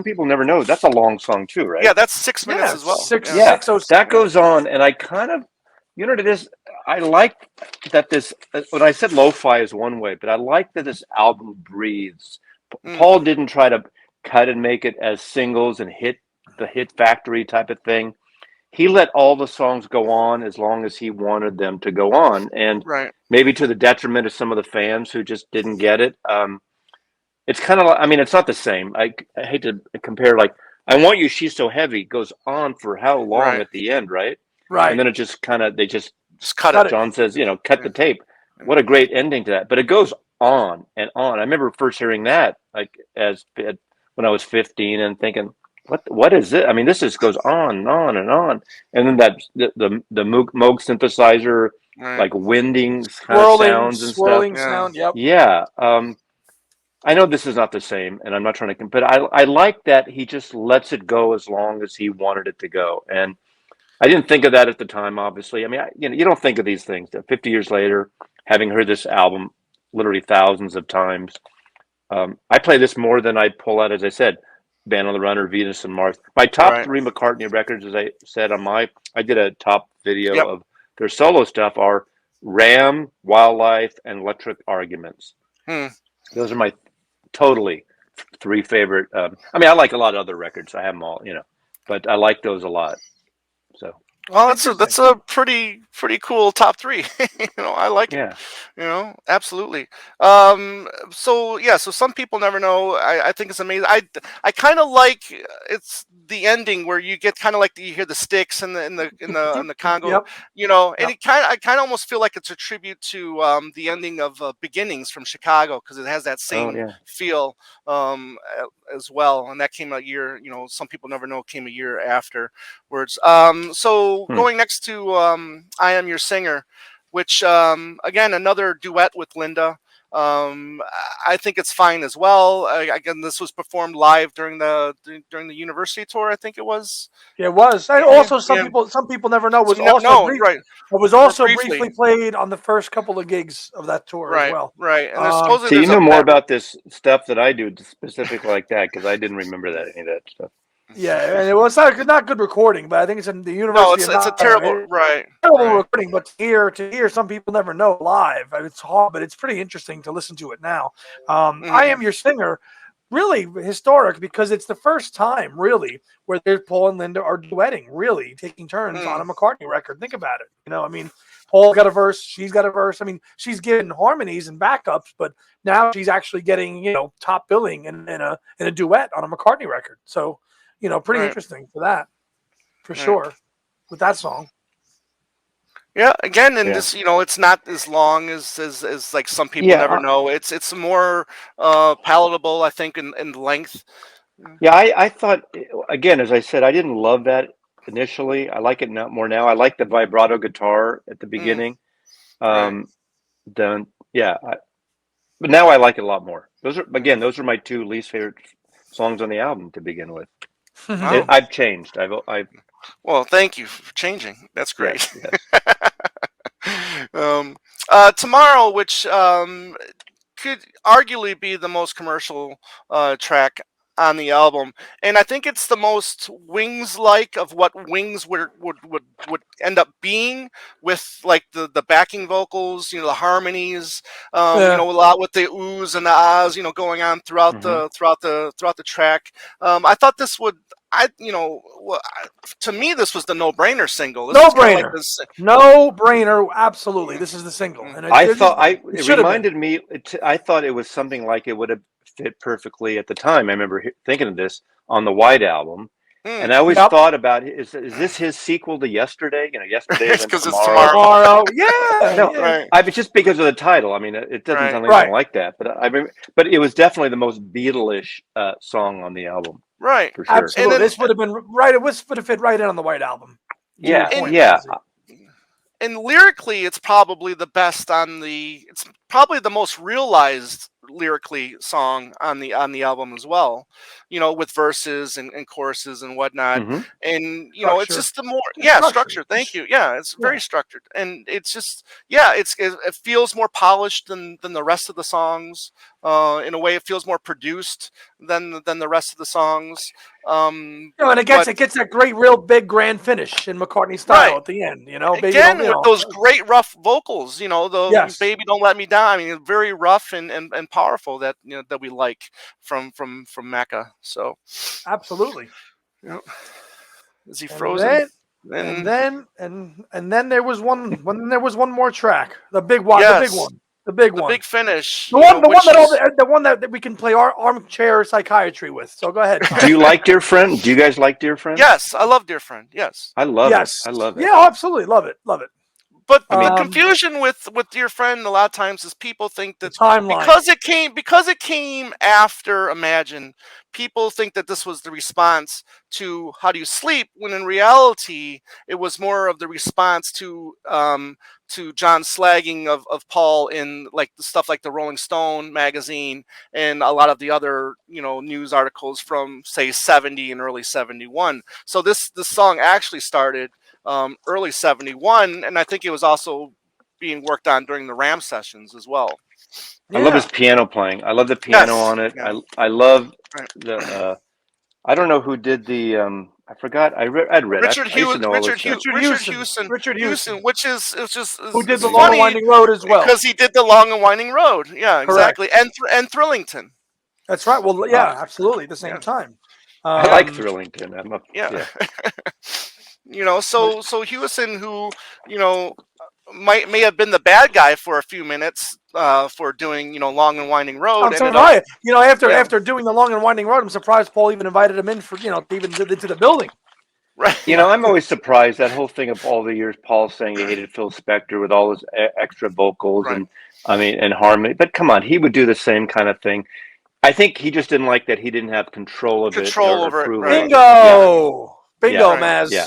people never know that's a long song too, right? Yeah, that's 6 minutes as well. That goes on, and I kind of, it is. I like that this. When I said lo-fi is one way, but I like that this album breathes. Paul didn't try to cut and make it as singles and hit the hit factory type of thing. He let all the songs go on as long as he wanted them to go on, and maybe to the detriment of some of the fans who just didn't get it. It's kind of like, I mean, it's not the same. I hate to compare, like, I Want You, She's So Heavy goes on for how long at the end, right? Right. And then it just kind of, they just cut it. John says, cut the tape. What a great ending to that. But it goes on and on. I remember first hearing that, like, when I was 15 and thinking, what is it? I mean, this just goes on and on and on. And then that the Moog synthesizer, like winding kind of sounds and swirling stuff. Sound, yep. Yeah. I know this is not the same, and I'm not trying to, but I like that he just lets it go as long as he wanted it to go. And I didn't think of that at the time, obviously. I mean, you don't think of these things. 50 years later, having heard this album literally thousands of times, I play this more than I pull out, as I said, Band on the Run or Venus and Mars. My top 3 McCartney records, as I said I did a top video of their solo stuff, are Ram, Wildlife, and Electric Arguments. Those are my totally 3 favorite. I mean, I like a lot of other records. I have them all, but I like those a lot. So. Well, that's a pretty cool top three. I like it. Absolutely. So some people never know. I think it's amazing. I kind of like it's the ending where you get kind of like you hear the sticks in the Congo. And I kind of almost feel like it's a tribute to the ending of Beginnings from Chicago, because it has that same feel as well. And that came a year. Some people never know, came a year afterwards. So going next to I Am Your Singer, which again, another duet with Linda. I think it's fine as well. Again, this was performed live during the university tour. I think it was. Yeah, it was. And also, some people never know, it was also briefly played on the first couple of gigs of that tour as well. Right. And supposedly you know more about this stuff that I do, specifically like that, because I didn't remember any of that stuff. Yeah, and it was not good recording, but I think it's in the university. No, it's a terrible recording. But to hear, some people never know live. It's hard, but it's pretty interesting to listen to it now. I Am Your Singer, really historic, because it's the first time really where Paul and Linda are duetting, really taking turns on a McCartney record. Think about it. Paul got a verse, she's got a verse. She's giving harmonies and backups, but now she's actually getting top billing in a duet on a McCartney record. So. Pretty interesting for that, for sure, with that song. Yeah, again, and this, it's not as long as like some people never know. It's more palatable, I think, in length. Yeah, I thought, again, as I said, I didn't love that initially. I like it more now. I like the vibrato guitar at the beginning. But now I like it a lot more. Those are my two least favorite songs on the album to begin with. I've changed. Well, thank you for changing. That's great. Yes. Tomorrow, which could arguably be the most commercial track on the album, and I think it's the most Wings-like of what Wings would end up being, with like the backing vocals, the harmonies, a lot with the oohs and the ahs, going on throughout the track. I thought this would. To me, this was the no-brainer single. No-brainer, absolutely. This is the single. And it reminded me. I thought it was something like it would have fit perfectly at the time. I remember thinking of this on the White Album, and I always thought about, is this his sequel to Yesterday? Yesterday because it's tomorrow. But just because of the title. It doesn't sound anything like that. But it was definitely the most Beatle-ish song on the album. Right. For sure. Absolutely. This would have been right. It would have fit right in on the White Album. And lyrically, it's probably the best it's probably the most realized lyrically song on the album as well, with verses and choruses and whatnot. And it's just the more structure. Thank you. It's very structured, and it's just it feels more polished than the rest of the songs. In a way, it feels more produced than the rest of the songs. And it gets that great, real big, grand finish in McCartney style at the end. Again, with those great rough vocals. "Baby Don't Let Me Down." Very rough and powerful that that we like from Macca. So absolutely. Is he frozen? And then there was one more track, the big one. The big finish. The one that we can play our armchair psychiatry with. So go ahead. Do you like Dear Friend? Do you guys like Dear Friend? Yes, I love Dear Friend. Yes. I love it. I love it. Yeah, absolutely. Love it. But the confusion with Dear Friend a lot of times is people think that because it came after Imagine, people think that this was the response to How Do You Sleep, when in reality it was more of the response to John's slagging of Paul in like the stuff like the Rolling Stone magazine and a lot of the other news articles from say 70 and early 71. So this song actually started early 71, and I think it was also being worked on during the Ram sessions as well. I love his piano playing. I love the piano on it. I love the I don't know who did the I forgot. I'd read Richard Houston, which is who did the Long and Winding Road as well, because he did the Long and Winding Road. Yeah, exactly. And Thrillington. That's right. Well, absolutely. At the same time, I like Thrillington. You know, so Hewison, who may have been the bad guy for a few minutes for doing Long and Winding Road. I'm surprised. After doing the Long and Winding Road, I'm surprised Paul even invited him in for even into the building. Right. I'm always surprised that whole thing of all the years Paul saying he hated Phil Spector with all his extra vocals and harmony. But come on, he would do the same kind of thing. I think he just didn't like that he didn't have control over it. Right. Bingo, Maz. Yeah.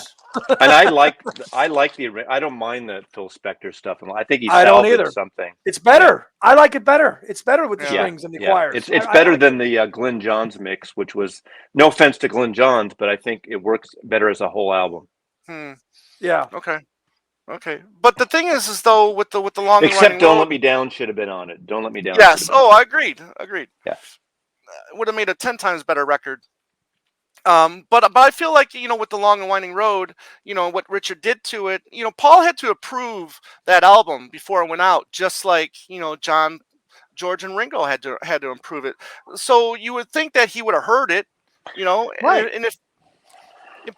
And I like I don't mind the Phil Spector stuff. I think he salvaged something. It's better. Yeah. I like it better. It's better with the strings and the choirs. It's better than the Glenn Johns mix, which was, no offense to Glenn Johns, but I think it works better as a whole album. Yeah. Okay. But the thing is though, with the Long Except Don't Let Me Down should have been on it. Don't Let Me Down. Yes. Oh, I agreed. Yeah. Would have made a 10 times better record. But I feel like, with the Long and Winding Road, what Richard did to it, Paul had to approve that album before it went out, just like, John, George, and Ringo had to approve it. So you would think that he would have heard it, right.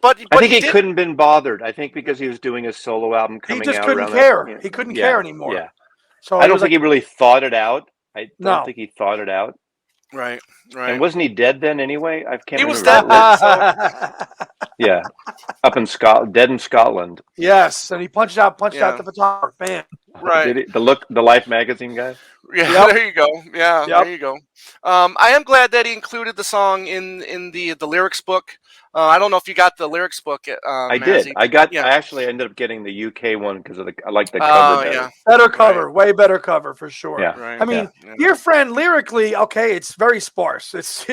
But I think he couldn't have been bothered. I think because he was doing a solo album coming out. He just couldn't care. He couldn't care anymore. Yeah. So I don't think he really thought it out. I don't think he thought it out. Right. And wasn't he dead then anyway? I can't remember. He was dead. Yeah, up in Scotland, dead in Scotland. Yes, and he punched out the photographer. Bam. Right. The Life magazine guy. Yeah, there you go. Yeah, there you go. I am glad that he included the song in the lyrics book. I don't know if you got the lyrics book. I did. I actually ended up getting the UK one because I like the cover better. Yeah. Better cover, way better cover for sure. Yeah. Right. I mean, Dear Friend, lyrically, it's very sparse. It's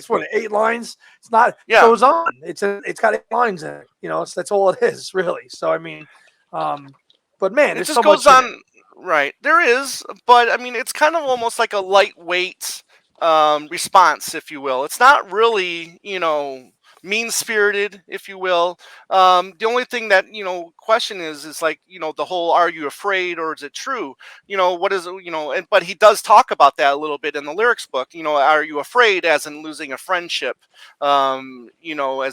what, 8 lines. It's not. It goes on. It's got 8 lines in it. That's all it is really. So I mean, but man, it just goes on. Right, there is, but I mean, it's kind of almost like a lightweight response, if you will. It's not really, mean-spirited, if you will. The only thing that question is like the whole "Are you afraid or is it true?" What is but he does talk about that a little bit in the lyrics book. Are you afraid, as in losing a friendship? As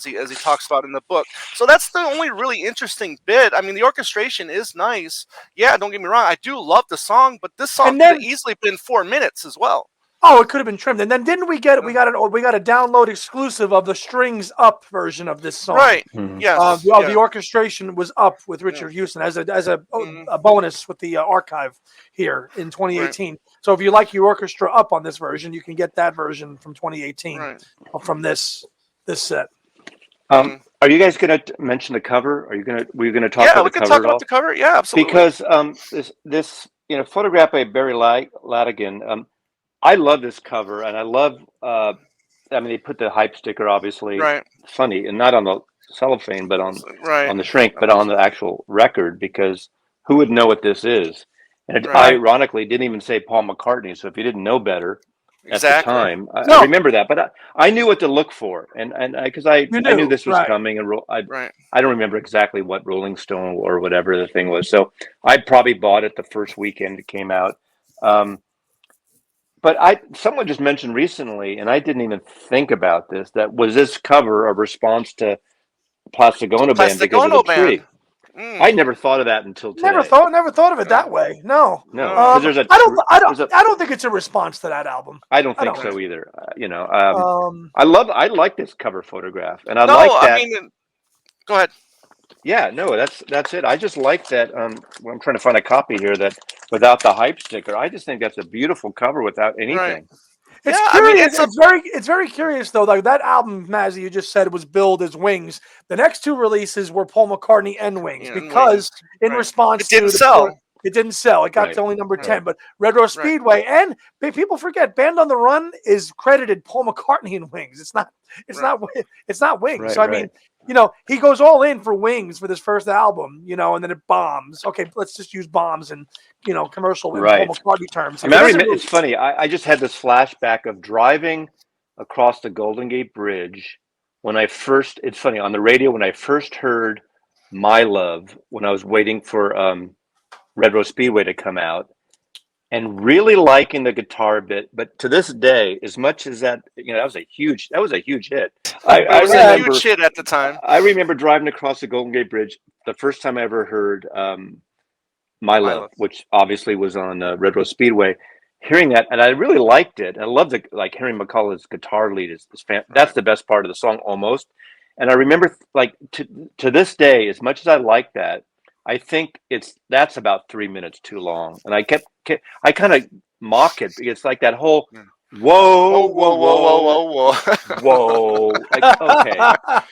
he talks about in the book. So that's the only really interesting bit. I mean, the orchestration is nice. Yeah, don't get me wrong. I do love the song, but this song could have easily been 4 minutes as well. Oh, it could have been trimmed. And then didn't we got a download exclusive of the strings up version of this song? Right. Mm-hmm. Yes. The orchestration was up with Richard Hewson as a bonus with the archive here in 2018. Right. So if you like your orchestra up on this version, you can get that version from 2018 from this set. Are you guys going to mention the cover? Were you going to talk about the cover? Yeah, we can talk about the cover. Yeah, absolutely. Because this photograph by Barry Ladigan. I love this cover, and I love. They put the hype sticker, obviously, funny, and not on the cellophane, but on the shrink, but on the actual record, because who would know what this is? And it ironically didn't even say Paul McCartney. So if you didn't know better at the time, I remember that. But I knew what to look for, and because I knew this was coming, and I don't remember exactly what Rolling Stone or whatever the thing was. So I probably bought it the first weekend it came out. But someone just mentioned recently, and I didn't even think about this, that was this cover a response to Plastic Ono Band because of the tree? I never thought of that until today. Never thought of it that way. No. I don't think it's a response to that album. I don't think so either. I like this cover photograph, and I like that. Go ahead. Yeah, no, that's it. I just like that. I'm trying to find a copy here that without the hype sticker. I just think that's a beautiful cover without anything. Right. It's curious. It's very curious though. Like that album, Mazzy, you just said was billed as Wings. The next 2 releases were Paul McCartney and Wings because in response it didn't sell. It didn't sell. It got to only number 10. But Red Rose Speedway and people forget Band on the Run is credited Paul McCartney and Wings. It's not Wings. Right, so I mean, he goes all in for Wings for this first album, and then it bombs. Okay, let's just use bombs and commercial in Paul McCartney terms. It's funny. I just had this flashback of driving across the Golden Gate Bridge when it's funny, on the radio when I first heard My Love, when I was waiting for Red Rose Speedway to come out, and really liking the guitar bit. But to this day, as much as that was a huge hit. It was a huge hit at the time. I remember driving across the Golden Gate Bridge. The first time I ever heard My Love, which obviously was on Red Rose Speedway. Hearing that, and I really liked it. I loved it. Like hearing McCullough's guitar lead is that's the best part of the song almost. And I remember, like to this day, as much as I like that, I think that's about 3 minutes too long. And I kind of mock it because it's like that whole whoa. Like, okay,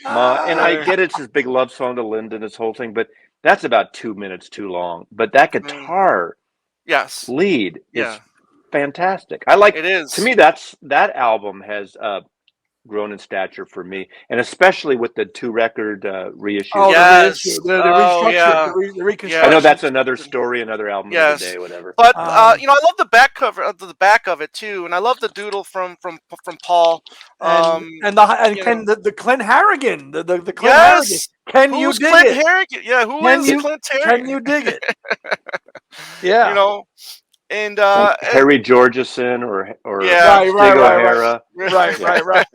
and I get it's this big love song to Linda and this whole thing, but that's about 2 minutes too long. But that guitar lead is fantastic. I like it. To me, that album has grown in stature for me, and especially with the 2-record reissue. Oh, yes, the reconstruction. I know that's another story, another album of the day, whatever. But I love the back cover of the back of it too, and I love the doodle from Paul. The Clint Harrigan, the Clint Harrigan. Can you dig Clint it? Harrigan? Yeah, who is Clint Harrigan? Can you dig it? Yeah, and Harry Georgeson or Stig O'Hara. Right.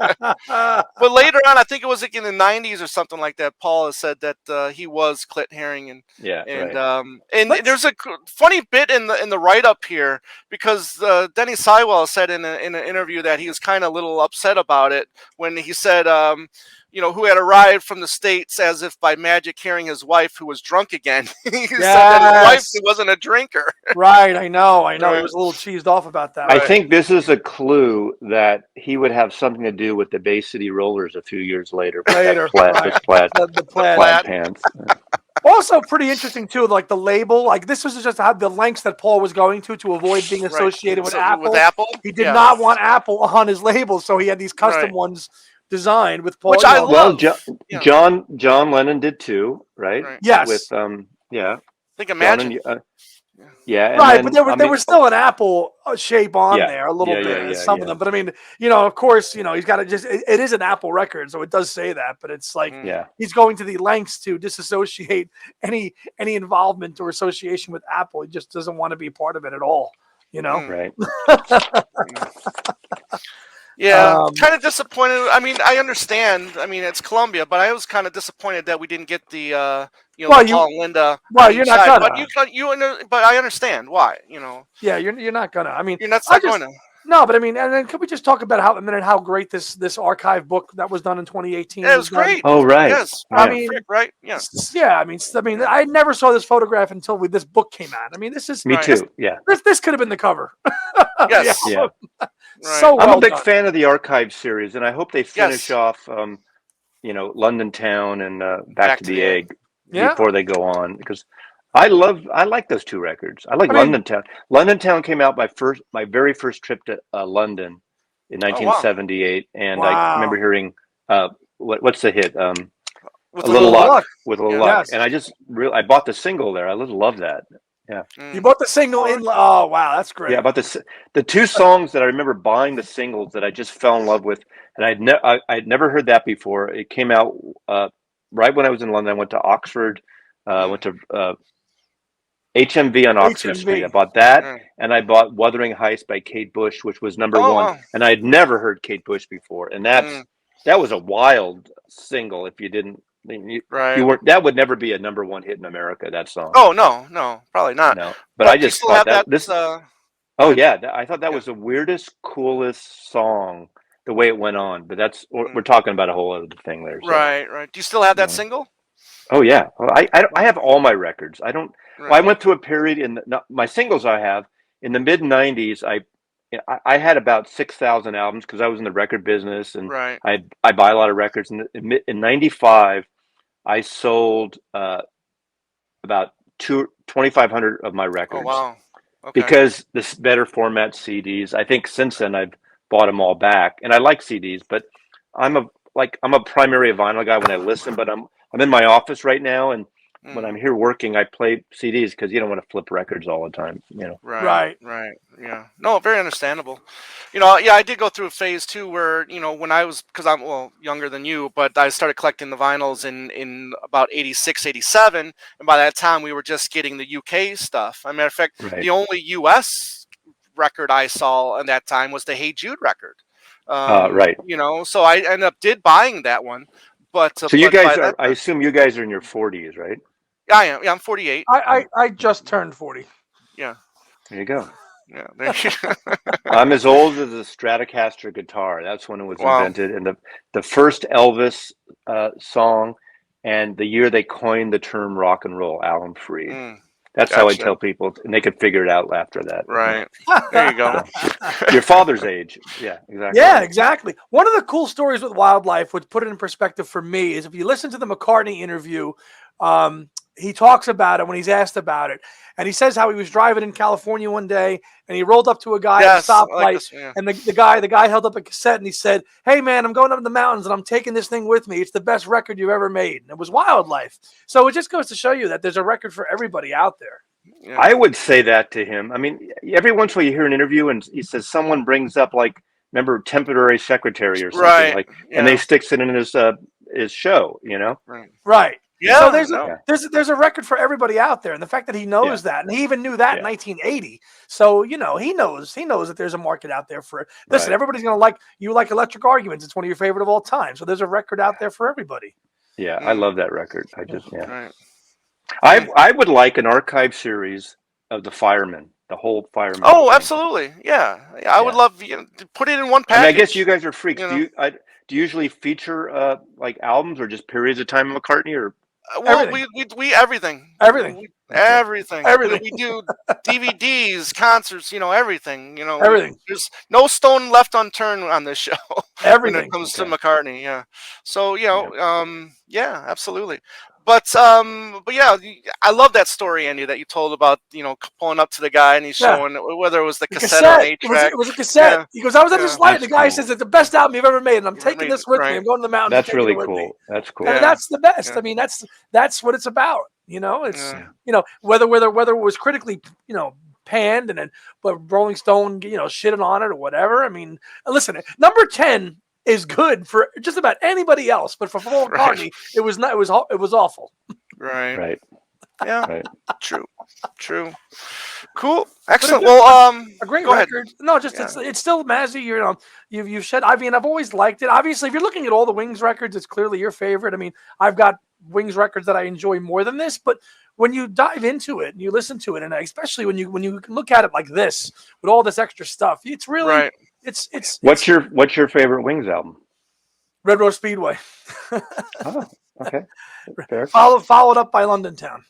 But later on, I think it was like in the 90s or something like that, Paul has said that he was Clint Harrigan. And there's a funny bit in the write-up here because Denny Sywell said in an interview that he was kind of a little upset about it when he said who had arrived from the States as if by magic, hearing his wife, who was drunk again. He said that his wife wasn't a drinker. Right, I know. He was a little cheesed off about that. I think this is a clue that he would have something to do with the Bay City Rollers a few years later. The plaid pants. Also pretty interesting too, like the label. Like this was just the lengths that Paul was going to avoid being associated with Apple. He did not want Apple on his label, so he had these custom ones designed with Paul. Which I love. Well, John Lennon did too, right? Yes. With think Imagine. Right, but there was still an Apple shape on there a little bit, some of them. But I mean, of course, he's got to it is an Apple record, so it does say that. But it's like he's going to the lengths to disassociate any involvement or association with Apple. He just doesn't want to be part of it at all. Right. Yeah, kind of disappointed. I mean, I understand. I mean, it's Columbia, but I was kind of disappointed that we didn't get the, Paul and Linda. Well, you're not gonna. But I understand why. Yeah, you're not gonna. I mean, you're not going to. No, but I mean, and then could we just talk about how great this archive book that was done in 2018? Yeah, it was great. Oh, right. Yes. I mean, right. Yeah. Yeah. I mean, I never saw this photograph until this book came out. I mean, this is me too. This could have been the cover. Yes. Yeah. Right. So I'm a big fan of the archive series, and I hope they finish off, London Town and Back to the Egg before they go on, because I like those 2 records. I like London Town. London Town came out my very first trip to London in 1978, and I remember hearing what's the hit? With a little luck. With a little luck, and I bought the single there. I love that. Yeah, you bought the single in. Oh wow, that's great. Yeah, but the 2 songs that I remember buying the singles that I just fell in love with, and I'd never heard that before. It came out right when I was in London. I went to Oxford, went to HMV on Oxford Street. I bought that, and I bought "Wuthering Heights" by Kate Bush, which was number 1, and I had never heard Kate Bush before, and that was a wild single. If you didn't. You weren't. That would never be a number 1 hit in America. That song. Oh no, probably not. No, but I just thought this. Oh yeah, I thought that was the weirdest, coolest song. The way it went on, but we're talking about a whole other thing there. So. Right. Do you still have that single? Oh yeah, well, I have all my records. I don't. Well, I went through a period in my singles. I have in the mid '90s. I had about 6,000 albums because I was in the record business, and I buy a lot of records. In '95, I sold about 2,500 of my records. Oh wow! Okay. Because this better format CDs. I think since then I've bought them all back, and I like CDs, but I'm a primary vinyl guy when I listen. But I'm in my office right now, and when I'm here working, I play CDs because you don't want to flip records all the time. Right. Yeah. No, very understandable. I did go through a phase too where when I was, because I'm younger than you, but I started collecting the vinyls in about 86, 87, and by that time we were just getting the UK stuff. As a matter of fact, the only US record I saw at that time was the Hey Jude record. Right. You know, so I ended up buying that one. But so you guys are, I assume you guys are in your 40s, right? I am. Yeah, I'm 48. I just turned 40. Yeah. There you go. Yeah. There you I'm as old as a Stratocaster guitar. That's when it was invented, and the first Elvis song, and the year they coined the term rock and roll, Alan Freed. That's how I tell people, and they could figure it out after that. Right. There you go. Your father's age. Yeah, exactly. Yeah, exactly. One of the cool stories with wildlife, which put it in perspective for me, is if you listen to the Mccartney interview, he talks about it when he's asked about it. And he says how he was driving in California one day and he rolled up to a guy at a stoplight. And the guy held up a cassette and he said, "Hey man, I'm going up in the mountains and I'm taking this thing with me. It's the best record you've ever made." And it was Wildlife. So it just goes to show you that there's a record for everybody out there. Yeah. I would say that to him. I mean, every once in a while you hear an interview and he says someone brings up, like, remember temporary secretary or something, and they sticks it in his show, you know? Right. Yeah. So there's a record for everybody out there, and the fact that he knows that, and he even knew that in 1980. So you know he knows that there's a market out there for it. Listen, everybody's gonna like Electric Arguments. It's one of your favorite of all time. So there's a record out there for everybody. Yeah, I love that record. I just I would like an archive series of the Firemen, the whole Firemen. Oh, thing. Absolutely. Yeah. I would love to put it in one package. I mean, I guess you guys are freaks. Do you usually feature like albums or just periods of time of McCartney, or? Well, we everything. Everything. We do DVDs, concerts, everything. Everything. There's no stone left unturned on this show. Everything. When it comes to McCartney, yeah. So yeah, absolutely. But yeah, I love that story, Andy, that you told about, pulling up to the guy and he's showing whether it was the cassette or an 8-track. It was a cassette. Yeah. He goes, "I was at this light." The guy says, "It's the best album you've ever made, and I'm taking this with me. I'm going to the mountains." That's really cool. That's cool. And that's the best. I mean, that's what it's about. It's whether it was critically panned but Rolling Stone shitting on it or whatever. I mean, listen, number 10 is good for just about anybody else, but for Paul McCartney, it was not. It was awful. Right. Yeah. Right. True. Cool. Excellent. Well, a great record. Ahead. No, just it's still Mazzy. You've said. I mean, I've always liked it. Obviously, if you're looking at all the Wings records, it's clearly your favorite. I mean, I've got Wings records that I enjoy more than this, but when you dive into it and you listen to it, and especially when you look at it like this with all this extra stuff, it's really. Right. What's your favorite Wings album? Red Rose Speedway. Oh, okay. Fair. Followed up by London Town.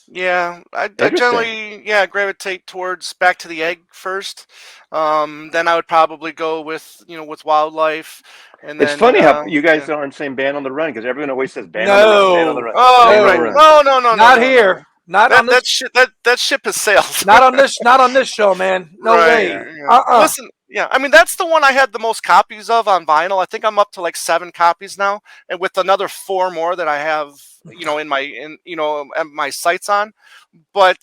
Yeah, I generally gravitate towards Back to the Egg first. Then I would probably go with Wildlife. And it's funny how you guys aren't saying Band on the Run, because everyone always says Band on the Run. Oh, right. No. Not here. Not on this. That ship has sailed. Not on this show, man. No way. Yeah. Listen. Yeah, I mean, that's the one I had the most copies of on vinyl. I think I'm up to like 7 copies now, and with another 4 more that I have, in my sights on. But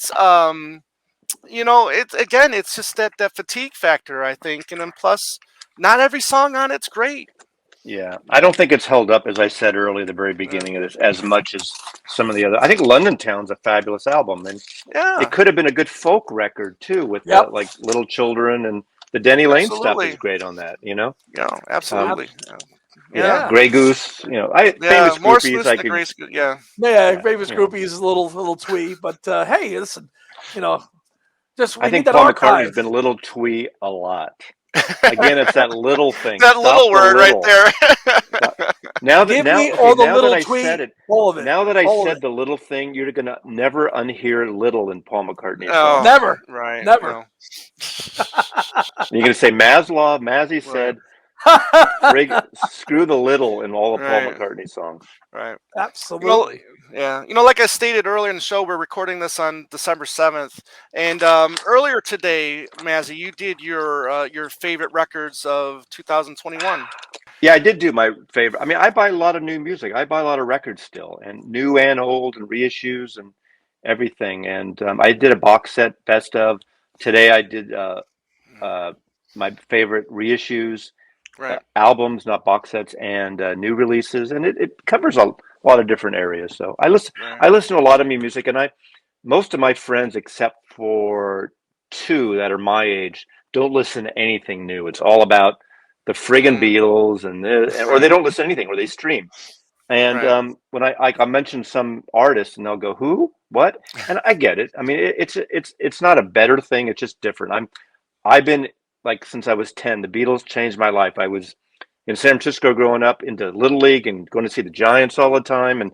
it's just that fatigue factor, I think, and then plus, not every song on it's great. Yeah, I don't think it's held up, as I said earlier at the very beginning of this, as much as some of the other. I think London Town's a fabulous album, and it could have been a good folk record too, with like Little Children, and the Denny Lane stuff is great on that. Yeah, absolutely. Grey Goose. Famous Groupies. Famous Groupies is a little twee, but hey, listen, I think Paul McCartney's been a little twee a lot. Again, it's that little thing. That little word right there. Now that I said it, all of it. Now that I said the little thing, you're gonna never unhear little in Paul McCartney. Oh, never. Right. Never. No. You're gonna say Maslov. Mazzy said, "Screw the little" in all of Paul McCartney songs. Right. Absolutely. Like I stated earlier in the show, we're recording this on December 7th, and earlier today, Mazzy, you did your favorite records of 2021. Yeah, I did do my favorite. I mean, I buy a lot of new music. I buy a lot of records still, and new and old, and reissues and everything. And I did a box set best of. Today I did my favorite reissues, albums, not box sets, and new releases, and it covers a lot of different areas. So I listen to a lot of new music, and most of my friends, except for 2 that are my age, don't listen to anything new. It's all about the friggin' Beatles or they don't listen to anything, or they stream. And when I mention some artists, and they'll go, "Who? What?" And I get it. I mean, it's not a better thing. It's just different. I've been like since I was 10. The Beatles changed my life. I was in San Francisco growing up into Little League and going to see the Giants all the time. And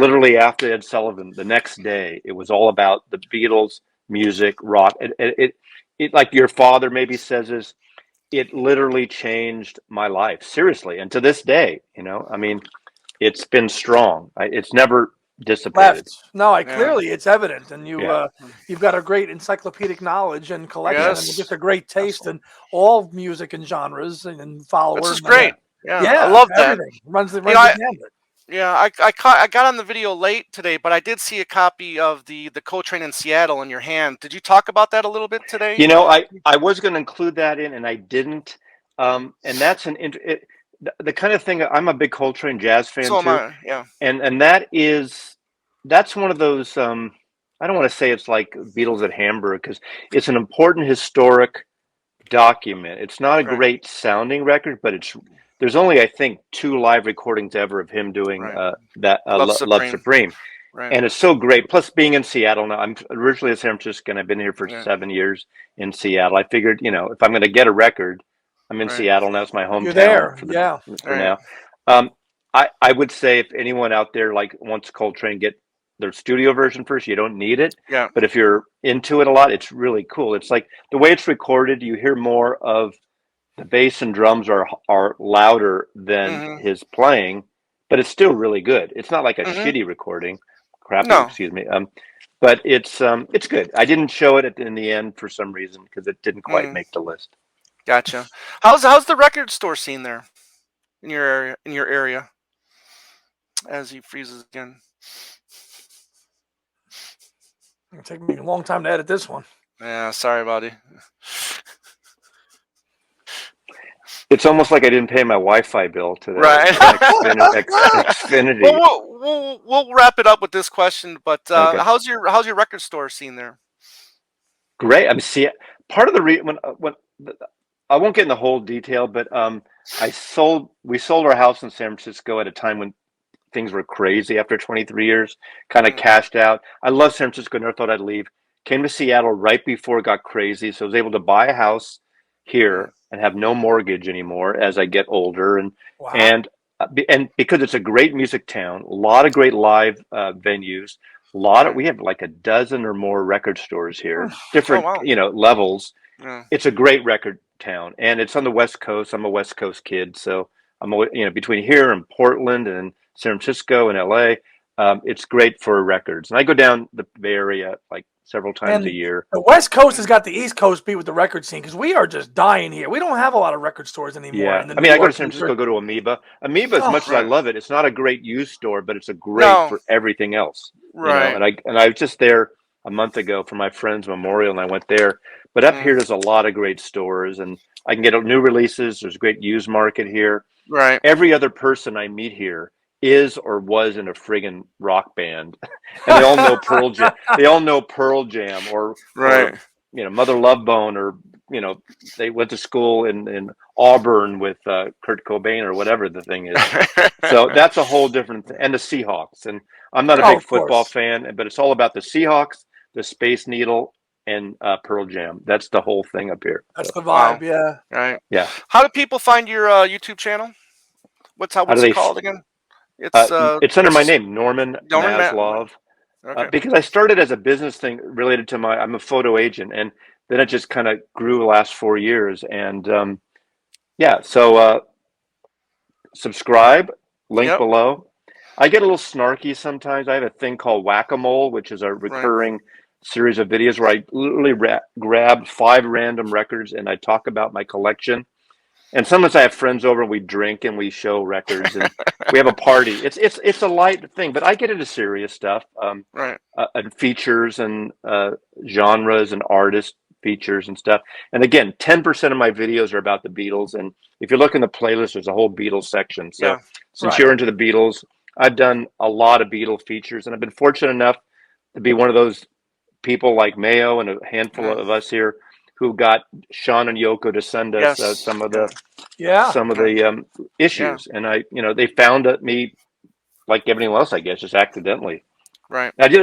literally after Ed Sullivan, the next day, it was all about the Beatles, music, rock. It like your father maybe says is, it literally changed my life, seriously. And to this day, I mean, it's been strong. It's never dissipated. No, clearly it's evident, and you've got a great encyclopedic knowledge and collection, and just a great taste in all music and genres and followers. This is great. I love that. Everything runs the gambit. Yeah, I got on the video late today, but I did see a copy of the Coltrane in Seattle in your hand. Did you talk about that a little bit today? I was going to include that in, and I didn't. And that's the kind of thing. I'm a big Coltrane jazz fan too. Am I, yeah. And that's one of those. I don't want to say it's like Beatles at Hamburg, because it's an important historic document. It's not a great sounding record, but there's only, I think, 2 live recordings ever of him doing that Love Supreme. And it's so great. Plus, being in Seattle now, I'm originally a San Francisco, and I've been here for 7 years in Seattle. I figured, if I'm going to get a record, I'm in Seattle now. It's my hometown. You're there, for now. I would say if anyone out there wants Coltrane, get their studio version first. You don't need it. Yeah. But if you're into it a lot, it's really cool. It's like the way it's recorded, you hear more of the bass and drums are louder than his playing, but it's still really good. It's not like a shitty recording. Excuse me. But it's good. I didn't show it in the end for some reason because it didn't quite make the list. Gotcha. How's the record store scene there in your area? As he freezes again. It'll take me a long time to edit this one. Yeah, sorry, buddy. It's almost like I didn't pay my Wi-Fi bill today. Right. Xfinity. Well, we'll wrap it up with this question. But how's your record store scene there? Great. I mean, see, part of the reason when I won't get in the whole detail, but we sold our house in San Francisco at a time when things were crazy. After 23 years, kind of cashed out. I love San Francisco. Never thought I'd leave. Came to Seattle right before it got crazy, so I was able to buy a house here and have no mortgage anymore as I get older. And because it's a great music town, a lot of great live venues. We have like a dozen or more record stores here, different levels. Yeah. It's a great record town, and it's on the West Coast. I'm a West Coast kid, so I'm between here and Portland and San Francisco and LA. It's great for records, and I go down the Bay Area like several times a year. The West Coast has got the East Coast beat with the record scene because we are just dying here. We don't have a lot of record stores anymore. Yeah, I mean, I go to San Francisco, go to Amoeba. Amoeba, as much as I love it, it's not a great used store, but it's a great for everything else. Right. And I was just there a month ago for my friend's memorial, and I went there. But up here, there's a lot of great stores, and I can get new releases. There's a great used market here. Right. Every other person I meet here is or was in a friggin' rock band, and they all know Pearl Jam. They all know Pearl Jam, or Mother Love Bone, or they went to school in Auburn with Kurt Cobain or whatever the thing is. So that's a whole different thing. And the Seahawks. And I'm not a big football fan, but it's all about the Seahawks, the Space Needle, and Pearl Jam. That's the whole thing up here. That's the vibe. Yeah. Right. Yeah. How do people find your YouTube channel? What's it called again? It's under my name, Norman Maslov. Okay. Because I started as a business thing related to I'm a photo agent, and then it just kind of grew the last 4 years. And so subscribe, link below. I get a little snarky sometimes. I have a thing called Whack-A-Mole, which is a recurring series of videos where I literally grab 5 random records and I talk about my collection. And sometimes I have friends over and we drink and we show records and we have a party. It's a light thing, but I get into serious stuff, and features and genres and artist features and stuff. And again, 10% of my videos are about the Beatles. And if you look in the playlist, there's a whole Beatles section. So since you're into the Beatles, I've done a lot of Beatles features, and I've been fortunate enough to be one of those people like Mayo and a handful of us here who got Sean and Yoko to send us some of the issues, and they found me like everyone else, I guess, just accidentally. Right. I've done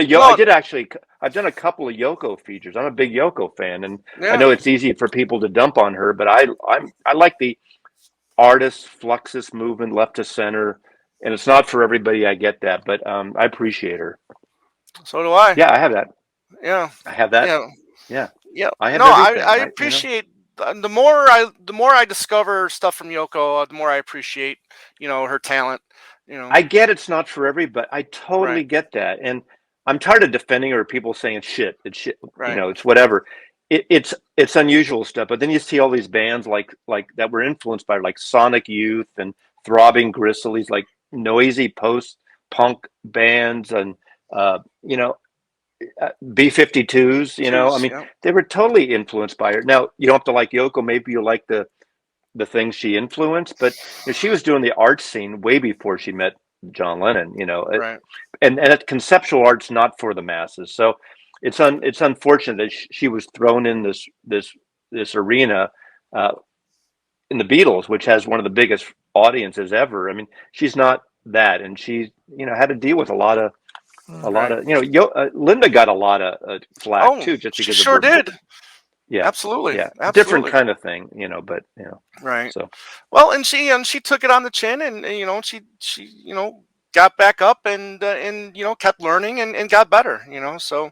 a couple of Yoko features. I'm a big Yoko fan, and I know it's easy for people to dump on her, but I like the artist Fluxus movement, left to center, and it's not for everybody. I get that, but I appreciate her. So do I. Yeah, I have that. Yeah, I have that. Yeah. I have I appreciate the more I discover stuff from Yoko, the more I appreciate her talent. I get it's not for everybody. I totally get that, and I'm tired of defending her. People saying it's shit. Right. It's whatever. It's unusual stuff. But then you see all these bands like that were influenced by like Sonic Youth and Throbbing Gristle, these like noisy post-punk bands, and B-52s. They were totally influenced by her. Now you don't have to like Yoko. Maybe you like the things she influenced, but she was doing the art scene way before she met John Lennon. And conceptual art's not for the masses. So it's unfortunate that she was thrown in this arena in the Beatles, which has one of the biggest audiences ever. I mean, she's not that, and she had to deal with a lot of Linda got a lot of flack too, just because she sure did. Yeah, absolutely. Different kind of thing, but right. So, well, and she took it on the chin, and she got back up and kept learning and got better. So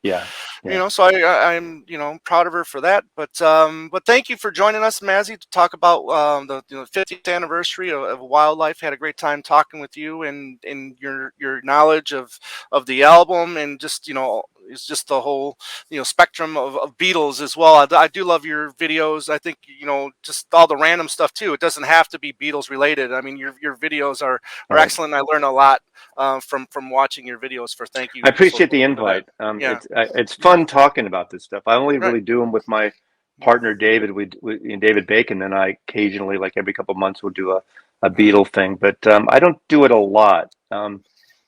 so I'm proud of her for that. But thank you for joining us, Mazzy, to talk about the 50th anniversary of Wildlife. Had a great time talking with you and your knowledge of the album, and just it's just the whole spectrum of Beatles as well. I do love your videos. I think just all the random stuff too. It doesn't have to be Beatles related. I mean, your videos are excellent. I learn a lot from watching your videos. Thank you. I appreciate the invite. It's fun talking about this stuff. I only really do them with my partner David. David Bacon, and I occasionally, like every couple of months, we'll do a Beatle thing. But I don't do it a lot.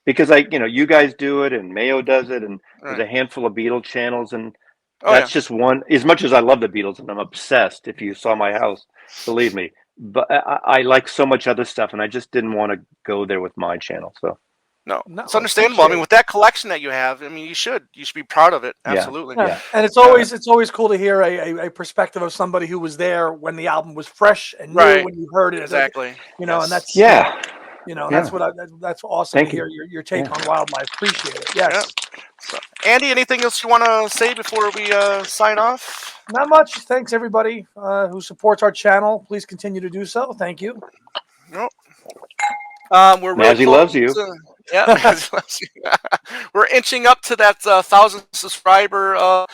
Because you guys do it, and Mayo does it, and there's a handful of Beatles channels, and that's just one. As much as I love the Beatles, and I'm obsessed, if you saw my house, believe me. But I like so much other stuff, and I just didn't want to go there with my channel. So no, it's understandable. I mean, with that collection that you have, I mean, you should be proud of it. Absolutely. Yeah. And it's always cool to hear a perspective of somebody who was there when the album was fresh and new when you heard it. Exactly. And that's that's awesome to hear your take on Wildlife. Appreciate it. Yes. Yeah. So, Andy, anything else you want to say before we sign off? Not much. Thanks everybody who supports our channel. Please continue to do so. Thank you. Nope. We're Mazzy loves you. We're inching up to that 1,000 subscriber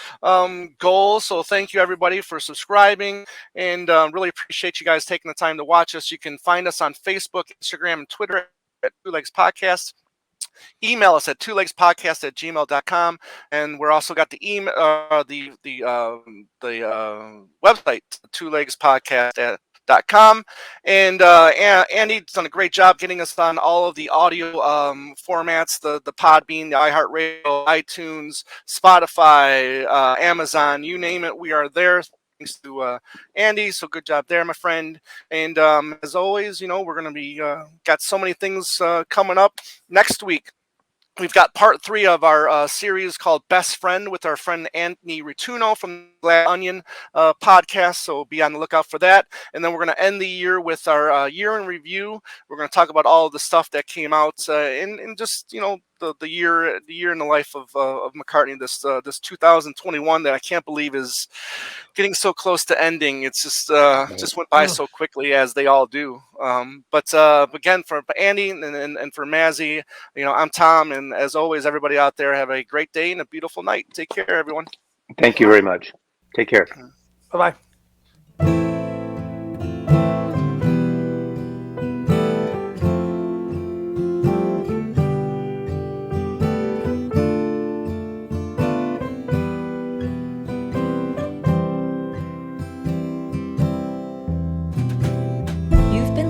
goal. So thank you everybody for subscribing, and really appreciate you guys taking the time to watch us. You can find us on Facebook, Instagram, and Twitter at Two Legs Podcast. Email us at twolegspodcast@gmail.com, and we're also got the email, the website, twolegspodcast.com. And Andy's done a great job getting us on all of the audio formats, the Podbean, the iHeartRadio, iTunes, Spotify, Amazon, you name it, we are there. Thanks to Andy, so good job there, my friend. And as always, we're going to be got so many things coming up next week. We've got part 3 of our series called Best Friend with our friend Anthony Rituno from the Glass Onion podcast, so be on the lookout for that. And then we're going to end the year with our year in review. We're going to talk about all of the stuff that came out in just, the year in the life of McCartney, this 2021 that I can't believe is getting so close to ending. It's just went by so quickly, as they all do. But again, for Andy and for Mazzy, I'm Tom, and as always, everybody out there, have a great day and a beautiful night. Take care, everyone. Thank you very much. Take care. Bye-bye.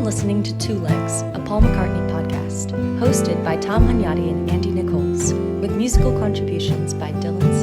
Listening to Two Legs, a Paul McCartney podcast, hosted by Tom Hunyadi and Andy Nichols, with musical contributions by Dylan